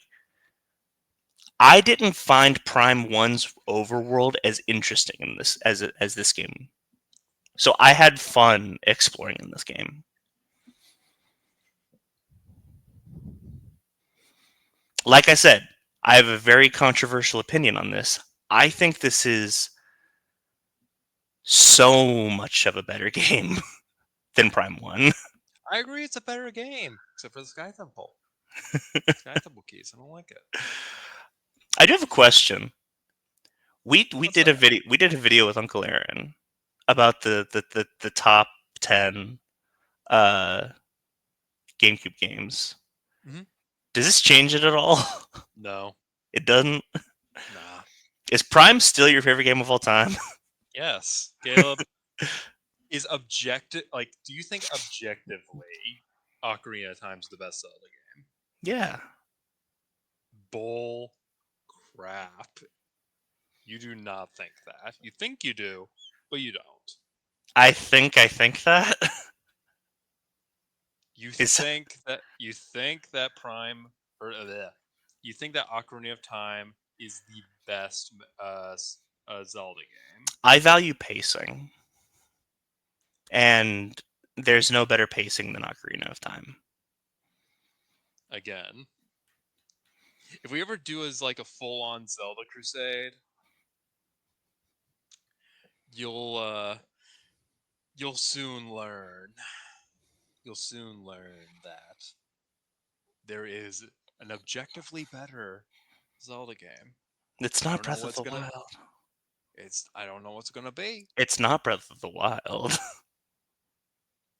[SPEAKER 1] I didn't find Prime 1's overworld as interesting in this as this game. So I had fun exploring in this game. Like I said, I have a very controversial opinion on this. I think this is so much of a better game than Prime 1.
[SPEAKER 2] I agree, it's a better game, except for the Sky Temple. Sky Temple keys, I don't like it.
[SPEAKER 1] I do have a question. We
[SPEAKER 2] What's
[SPEAKER 1] did a
[SPEAKER 2] that?
[SPEAKER 1] video with Uncle Aaron about the top 10 uh, GameCube games.
[SPEAKER 2] Mhm.
[SPEAKER 1] Does this change it at all?
[SPEAKER 2] No,
[SPEAKER 1] It doesn't.
[SPEAKER 2] nah.
[SPEAKER 1] Is Prime still your favorite game of all time?
[SPEAKER 2] Yes, Caleb is objective. Like, do you think objectively, Ocarina of Time's the best Zelda game?
[SPEAKER 1] Yeah,
[SPEAKER 2] Bull crap. You do not think that. You think you do, but you don't.
[SPEAKER 1] I think that
[SPEAKER 2] You
[SPEAKER 1] is.
[SPEAKER 2] think that Prime or you think that Ocarina of Time is the best Zelda game.
[SPEAKER 1] I value pacing, and there's no better pacing than Ocarina of Time.
[SPEAKER 2] Again, if we ever do as like a full-on Zelda Crusade, you'll uh you'll soon learn. You'll soon learn that there is an objectively better Zelda game.
[SPEAKER 1] It's
[SPEAKER 2] I
[SPEAKER 1] not
[SPEAKER 2] don't know
[SPEAKER 1] Breath of
[SPEAKER 2] what's
[SPEAKER 1] the
[SPEAKER 2] gonna.
[SPEAKER 1] Wild.
[SPEAKER 2] I don't know what's gonna be,
[SPEAKER 1] It's not Breath of the Wild.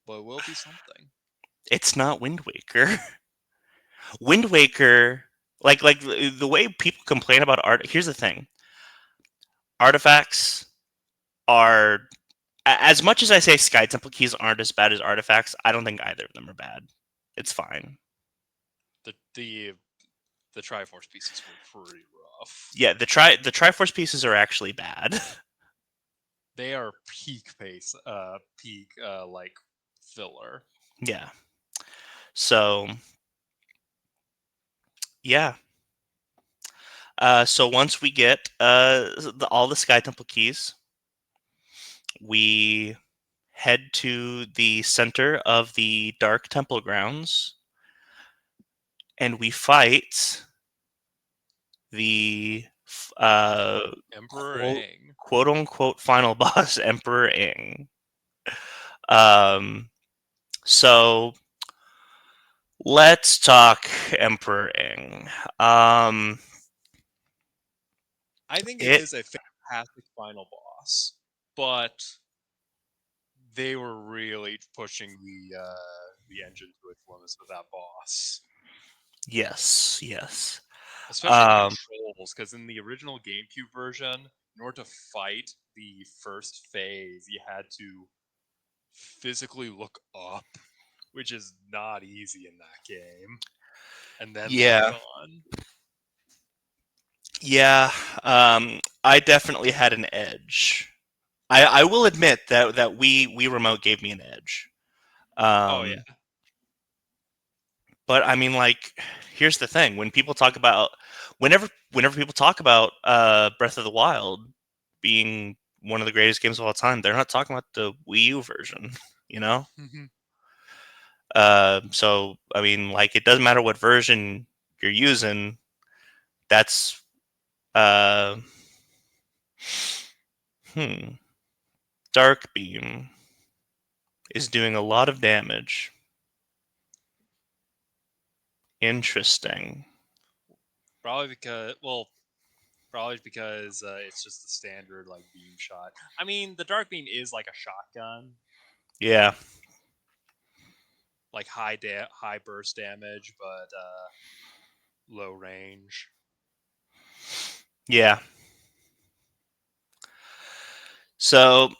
[SPEAKER 2] but it will be something.
[SPEAKER 1] It's not Wind Waker. Wind Waker, like the way people complain about art. Here's the thing: artifacts are as much as I say Sky Temple keys aren't as bad as artifacts. I don't think either of them are bad. It's fine.
[SPEAKER 2] The the the Triforce pieces were pretty rough.
[SPEAKER 1] Yeah, the Triforce pieces are actually bad.
[SPEAKER 2] They are peak pace, peak like filler.
[SPEAKER 1] Yeah. So yeah. So once we get all the Sky Temple keys, we head to the center of the Dark Temple grounds, and we fight the
[SPEAKER 2] Emperor
[SPEAKER 1] quote
[SPEAKER 2] Aang.
[SPEAKER 1] quote unquote final boss, Emperor Ing. Um, so let's talk Emperor Ing.
[SPEAKER 2] I think it
[SPEAKER 1] It
[SPEAKER 2] is a fantastic final boss, but they were really pushing the engine to its limits with that boss,
[SPEAKER 1] yes.
[SPEAKER 2] especially the
[SPEAKER 1] Um,
[SPEAKER 2] controls. Because in the original GameCube version, in order to fight the first phase, you had to physically look up, which is not easy in that game, and then lock
[SPEAKER 1] yeah,
[SPEAKER 2] on.
[SPEAKER 1] yeah. I definitely had an edge. I will admit that we remote gave me an edge.
[SPEAKER 2] Oh
[SPEAKER 1] Um,
[SPEAKER 2] yeah.
[SPEAKER 1] but I mean, like, here's the thing: whenever people talk about Breath of the Wild being one of the greatest games of all time, they're not talking about the Wii U version, you know. So I mean, like, it doesn't matter what version you're using. That's uh, hmm. Dark Beam is doing a lot of damage. Interesting.
[SPEAKER 2] Probably because it's just the standard like beam shot. I mean, the dark beam is like a shotgun,
[SPEAKER 1] Yeah,
[SPEAKER 2] like high burst damage, but low range.
[SPEAKER 1] yeah. So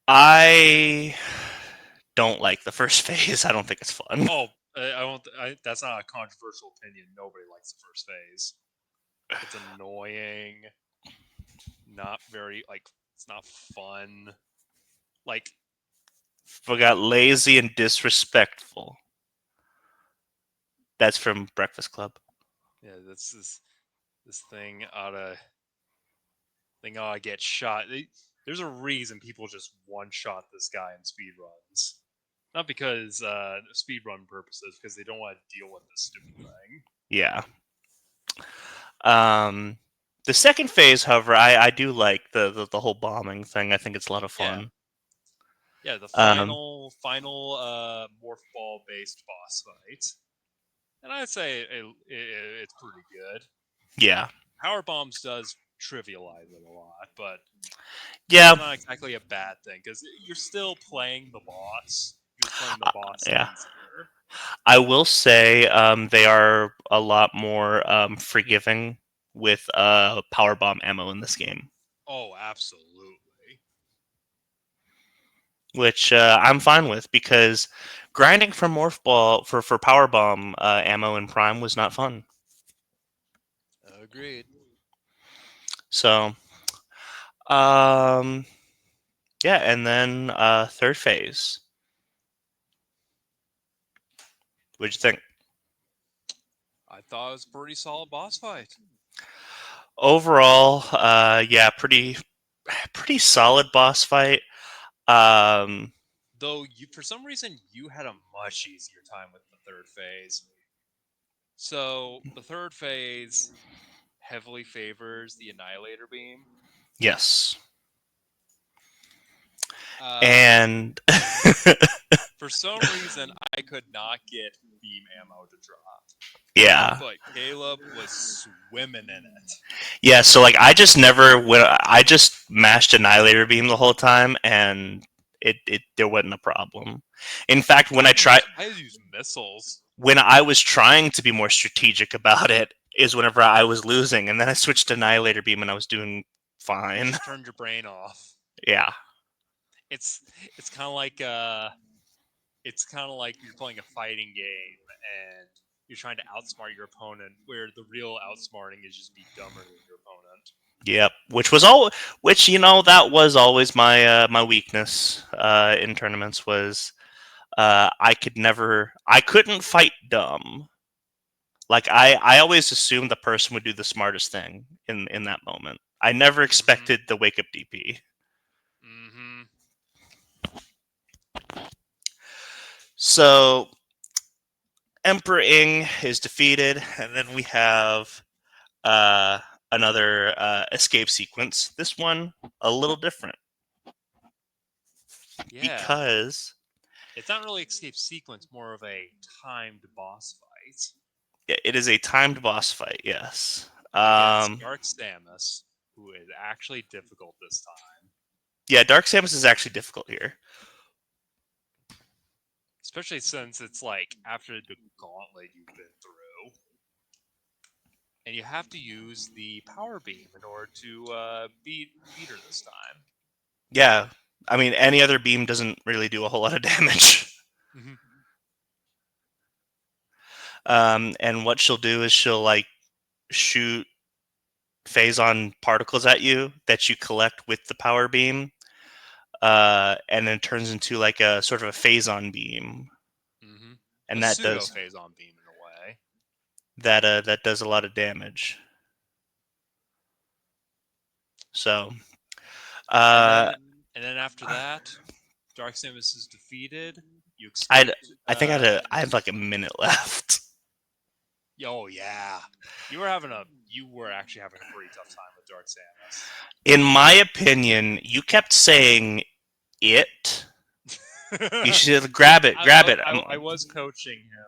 [SPEAKER 1] I don't like the first phase. I don't think it's fun.
[SPEAKER 2] Oh, I won't. That's not a controversial opinion. Nobody likes the first phase. It's annoying. Not very like. It's not fun. Like
[SPEAKER 1] Forgot lazy and disrespectful. That's from Breakfast Club.
[SPEAKER 2] Yeah, this thing oughta get shot. There's a reason people just one shot this guy in speed runs. Not because speed run purposes, because they don't want to deal with this stupid thing.
[SPEAKER 1] Yeah. The second phase, however, I do like the whole bombing thing. I think it's a lot of
[SPEAKER 2] Yeah,
[SPEAKER 1] fun.
[SPEAKER 2] yeah. The
[SPEAKER 1] Um,
[SPEAKER 2] final morph ball based boss fight, and I'd say it's pretty good.
[SPEAKER 1] yeah,
[SPEAKER 2] Power bombs does trivialize it a lot, but
[SPEAKER 1] yeah,
[SPEAKER 2] it's not exactly a bad thing because you're still playing the boss. You're just playing the boss
[SPEAKER 1] yeah.
[SPEAKER 2] easier.
[SPEAKER 1] I will say they are a lot more forgiving with power bomb ammo in this game,
[SPEAKER 2] Oh, absolutely.
[SPEAKER 1] which I'm fine with because grinding for morph ball for power bomb ammo in Prime was not fun.
[SPEAKER 2] Agreed.
[SPEAKER 1] So um, yeah, and then third phase. What'd you think?
[SPEAKER 2] I thought it was a pretty solid boss fight.
[SPEAKER 1] Overall, yeah, pretty solid boss fight. Um,
[SPEAKER 2] Though for some reason, you had a much easier time with the third phase. So the third phase heavily favors the Annihilator beam.
[SPEAKER 1] yes,
[SPEAKER 2] Uh,
[SPEAKER 1] and
[SPEAKER 2] for some reason, I could not get beam ammo to drop,
[SPEAKER 1] yeah,
[SPEAKER 2] but Caleb was swimming in it.
[SPEAKER 1] yeah. So like, I just mashed Annihilator Beam the whole time, and it there wasn't a problem. In fact,
[SPEAKER 2] I used missiles.
[SPEAKER 1] when I was trying to be more strategic about it, is whenever I was losing, and then I switched to Annihilator Beam, and I was doing
[SPEAKER 2] You
[SPEAKER 1] fine.
[SPEAKER 2] just turned your brain off.
[SPEAKER 1] Yeah,
[SPEAKER 2] It's it's kind of like you're playing a fighting game and you're trying to outsmart your opponent, where the real outsmarting is just be dumber than your opponent.
[SPEAKER 1] yep. Which that was always my weakness in tournaments was I couldn't fight dumb. Like I always assumed the person would do the smartest thing in that moment. I never
[SPEAKER 2] Mm-hmm.
[SPEAKER 1] expected the wake up DP.
[SPEAKER 2] Mm-hmm.
[SPEAKER 1] So Emperor Ing is defeated, and then we have uh, another escape sequence. This one a little different
[SPEAKER 2] Yeah.
[SPEAKER 1] because
[SPEAKER 2] It's not really escape sequence, more of a timed boss fight
[SPEAKER 1] it is a timed boss fight. Yes.
[SPEAKER 2] against Dark Samus, who is actually difficult this time.
[SPEAKER 1] Yeah, Dark Samus is actually difficult here.
[SPEAKER 2] Especially since it's like after the gauntlet you've been through. And you have to use the power beam in order to beat her this time.
[SPEAKER 1] Yeah, I mean any other beam doesn't really do a whole lot of damage.
[SPEAKER 2] Mm-hmm.
[SPEAKER 1] And what she'll do is she'll like shoot phazon particles at you that you collect with the power beam, and then it turns into like a sort of a phazon beam,
[SPEAKER 2] Mm-hmm. A
[SPEAKER 1] and
[SPEAKER 2] pseudo phazon beam in a way.
[SPEAKER 1] that does a lot of damage. So,
[SPEAKER 2] And
[SPEAKER 1] uh,
[SPEAKER 2] then and then after that, Dark Samus is defeated. You
[SPEAKER 1] I
[SPEAKER 2] escaped.
[SPEAKER 1] I think I had like a minute left.
[SPEAKER 2] Oh yeah, you were actually having a pretty tough time with Dark Samus.
[SPEAKER 1] In my opinion, you kept saying it. You should grab it.
[SPEAKER 2] I was coaching him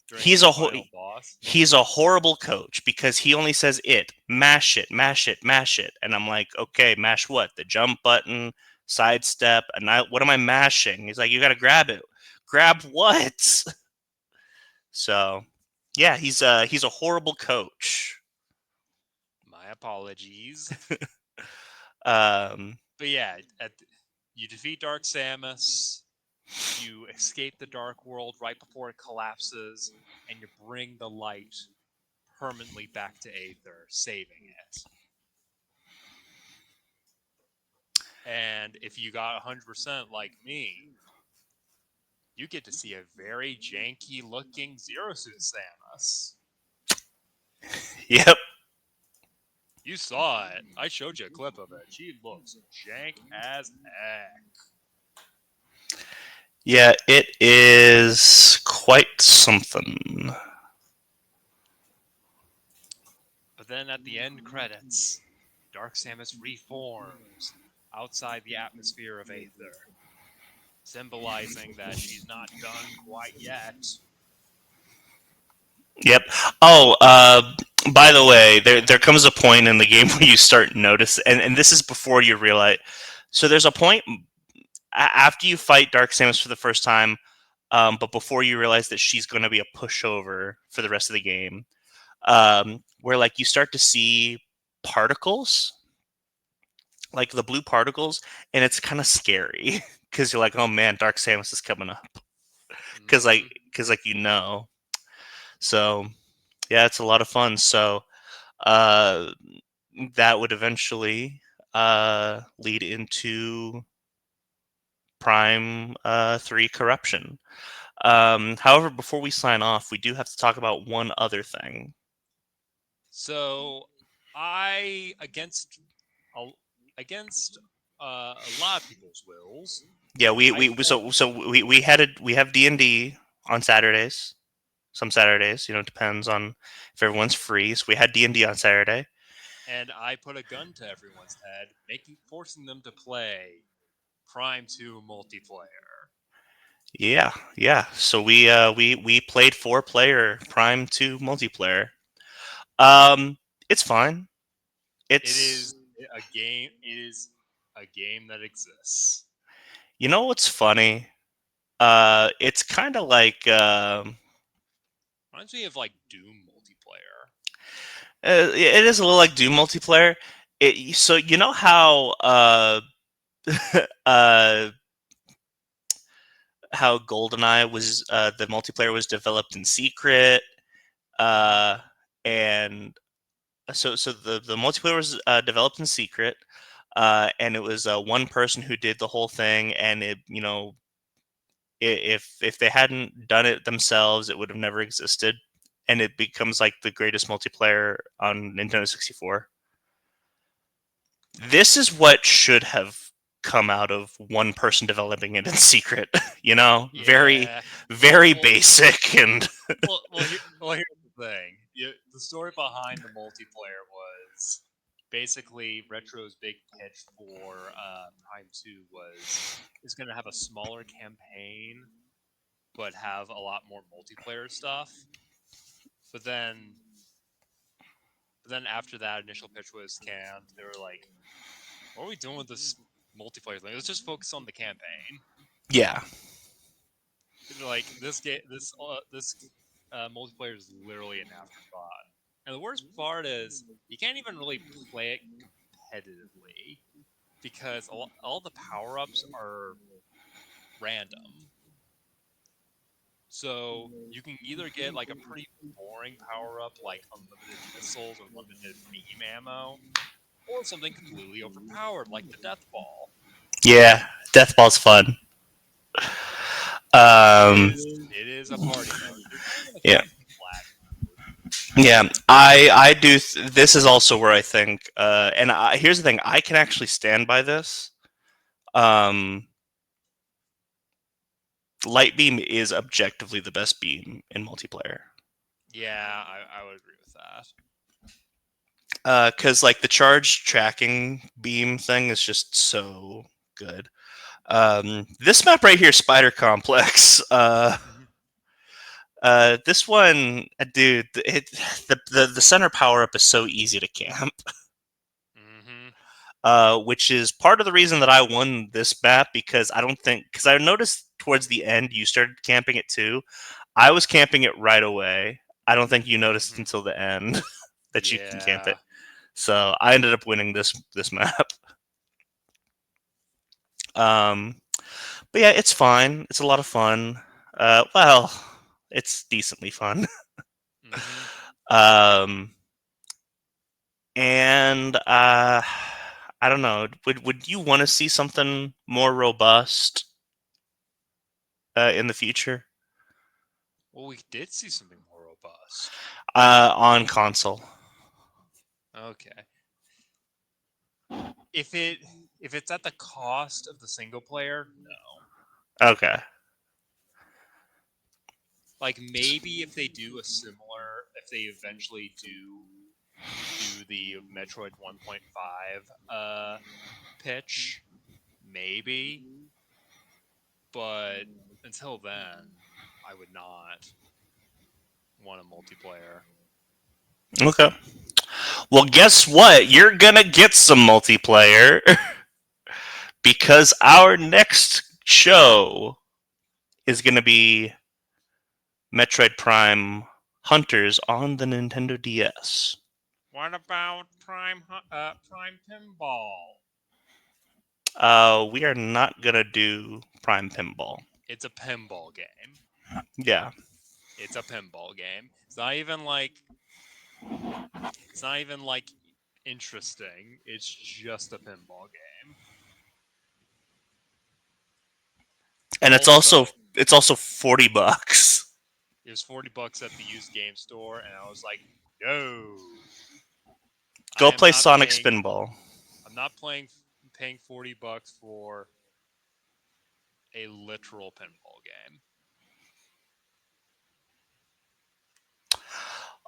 [SPEAKER 2] during
[SPEAKER 1] He's
[SPEAKER 2] the
[SPEAKER 1] a
[SPEAKER 2] final boss.
[SPEAKER 1] he's a horrible coach because he only says it, mash it, mash it, mash it, and I'm like, okay, mash what? The jump button, sidestep, and what am I mashing? He's like, you got to grab it. Grab what? So, yeah, he's a horrible coach.
[SPEAKER 2] My apologies.
[SPEAKER 1] Um,
[SPEAKER 2] But yeah, you defeat Dark Samus. You escape the Dark World right before it collapses, and you bring the light permanently back to Aether, saving it. And if you got 100% like me, you get to see a very janky looking Zero Suit Samus.
[SPEAKER 1] Yep.
[SPEAKER 2] You saw it. I showed you a clip of it. She looks jank as heck.
[SPEAKER 1] Yeah, it is quite something.
[SPEAKER 2] But then at the end credits, Dark Samus reforms outside the atmosphere of Aether, symbolizing that she's not done quite yet.
[SPEAKER 1] Yep. Oh, by the way, there comes a point in the game where you start notice, and this is before you realize. So there's a point after you fight Dark Samus for the first time, but before you realize that she's going to be a pushover for the rest of the game, where like you start to see particles, like the blue particles, and it's kind of scary because you're like, oh man, Dark Samus is coming up, because like
[SPEAKER 2] Mm-hmm.
[SPEAKER 1] because like you know, so yeah, it's a lot of fun. So uh, that would eventually lead into Prime 3 corruption. However, before we sign off, we do have to talk about one other thing.
[SPEAKER 2] So I a, against a lot of people's wills.
[SPEAKER 1] Yeah, we,
[SPEAKER 2] I
[SPEAKER 1] we
[SPEAKER 2] for-
[SPEAKER 1] we have D&D on Saturdays. Some Saturdays, you know, it depends on if everyone's free. So we had D&D on Saturday.
[SPEAKER 2] and I put a gun to everyone's head, forcing them to play Prime 2 multiplayer.
[SPEAKER 1] Yeah, yeah. So we played 4-player Prime 2 multiplayer. It's fine.
[SPEAKER 2] It
[SPEAKER 1] It's
[SPEAKER 2] is a game. It is a game that exists.
[SPEAKER 1] You know what's funny? It's kind of like
[SPEAKER 2] Reminds me of like Doom multiplayer.
[SPEAKER 1] it is a little like Doom multiplayer. So you know how uh, how GoldenEye was the multiplayer was developed in secret,
[SPEAKER 2] Mm-hmm.
[SPEAKER 1] uh, and so the multiplayer was developed in secret, and it was one person who did the whole thing, and it if they hadn't done it themselves, it would have never existed, and it becomes like the greatest multiplayer on Nintendo 64. This is what should have come out of one person developing it in secret. You know, very
[SPEAKER 2] Yeah.
[SPEAKER 1] very
[SPEAKER 2] Well,
[SPEAKER 1] basic and
[SPEAKER 2] here's the thing. The story behind the multiplayer was basically Retro's big pitch for Prime 2 is going to have a smaller campaign, but have a lot more multiplayer stuff. But then after that initial pitch was canned, they were like, "What are we doing with this multiplayer thing? Let's just focus on the campaign."
[SPEAKER 1] yeah,
[SPEAKER 2] Like this multiplayer is literally an afterthought. And the worst part is you can't even really play it competitively because all the power ups are random. So you can either get like a pretty boring power up like unlimited missiles or limited beam ammo, or something completely overpowered like the death ball.
[SPEAKER 1] yeah. Death Ball's fun. Um,
[SPEAKER 2] It is a party mode. There's even a
[SPEAKER 1] yeah,
[SPEAKER 2] fancy flag.
[SPEAKER 1] yeah. I do. This is also where I think, here's the thing: I can actually stand by this. Um, Light Beam is objectively the best beam in multiplayer.
[SPEAKER 2] Yeah, I would agree with that.
[SPEAKER 1] Because like the charge tracking beam thing is just so good. This map right here, Spider Complex.
[SPEAKER 2] Mhm.
[SPEAKER 1] This one, dude, the center power up is so easy to camp.
[SPEAKER 2] Mhm.
[SPEAKER 1] Which is part of the reason that I won this map because I noticed towards the end you started camping it too. I was camping it right away. I don't think you noticed
[SPEAKER 2] Mhm.
[SPEAKER 1] until the end that you can camp it.
[SPEAKER 2] Yeah.
[SPEAKER 1] So I ended up winning this map. Um, but yeah, it's fine. It's a lot of fun. Well, it's decently fun.
[SPEAKER 2] Mhm.
[SPEAKER 1] um, and I don't know. Would you want to see something more robust in the future
[SPEAKER 2] Well, we did see something more robust.
[SPEAKER 1] on console?
[SPEAKER 2] Okay. If it if it's at the cost of the single player, no.
[SPEAKER 1] Okay.
[SPEAKER 2] Like maybe if they do a similar, if they eventually do the Metroid 1.5 pitch, maybe. But until then, I would not want a multiplayer.
[SPEAKER 1] Okay. Well, guess what? You're gonna get some multiplayer because our next show is gonna be Metroid Prime Hunters on the Nintendo DS.
[SPEAKER 2] What about Prime Pinball?
[SPEAKER 1] We are not gonna do Prime Pinball.
[SPEAKER 2] It's a pinball game.
[SPEAKER 1] Yeah.
[SPEAKER 2] It's a pinball game. It's not even like interesting. It's just a pinball game.
[SPEAKER 1] And
[SPEAKER 2] Also,
[SPEAKER 1] it's also $40.
[SPEAKER 2] it was $40 at the used game store, and I was like, no, I
[SPEAKER 1] Go
[SPEAKER 2] am
[SPEAKER 1] play
[SPEAKER 2] not
[SPEAKER 1] Sonic
[SPEAKER 2] paying.
[SPEAKER 1] Spinball.
[SPEAKER 2] I'm not paying $40 for a literal pinball game.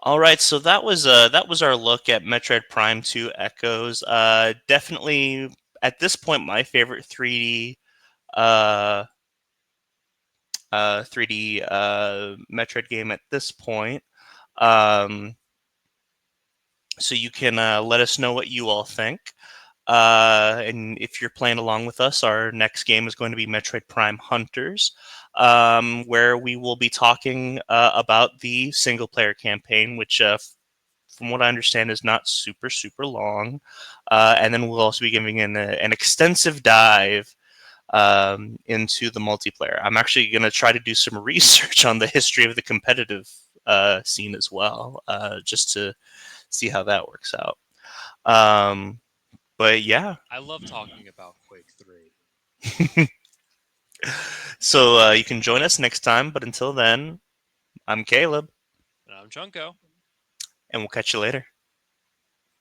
[SPEAKER 1] All right, so that was our look at Metroid Prime 2 Echoes. Definitely at this point my favorite 3D 3D Metroid game at this point. Um, so you can let us know what you all think. And if you're playing along with us, our next game is going to be Metroid Prime Hunters, where we will be talking about the single player campaign, which, from what I understand, is not super, super long. And then we'll also be giving an extensive dive into the multiplayer. I'm actually going to try to do some research on the history of the competitive scene as well, just to see how that works out. Um, but yeah,
[SPEAKER 2] I love talking about Quake 3.
[SPEAKER 1] so you can join us next time. But until then, I'm Caleb,
[SPEAKER 2] And I'm Junko.
[SPEAKER 1] and we'll catch you later.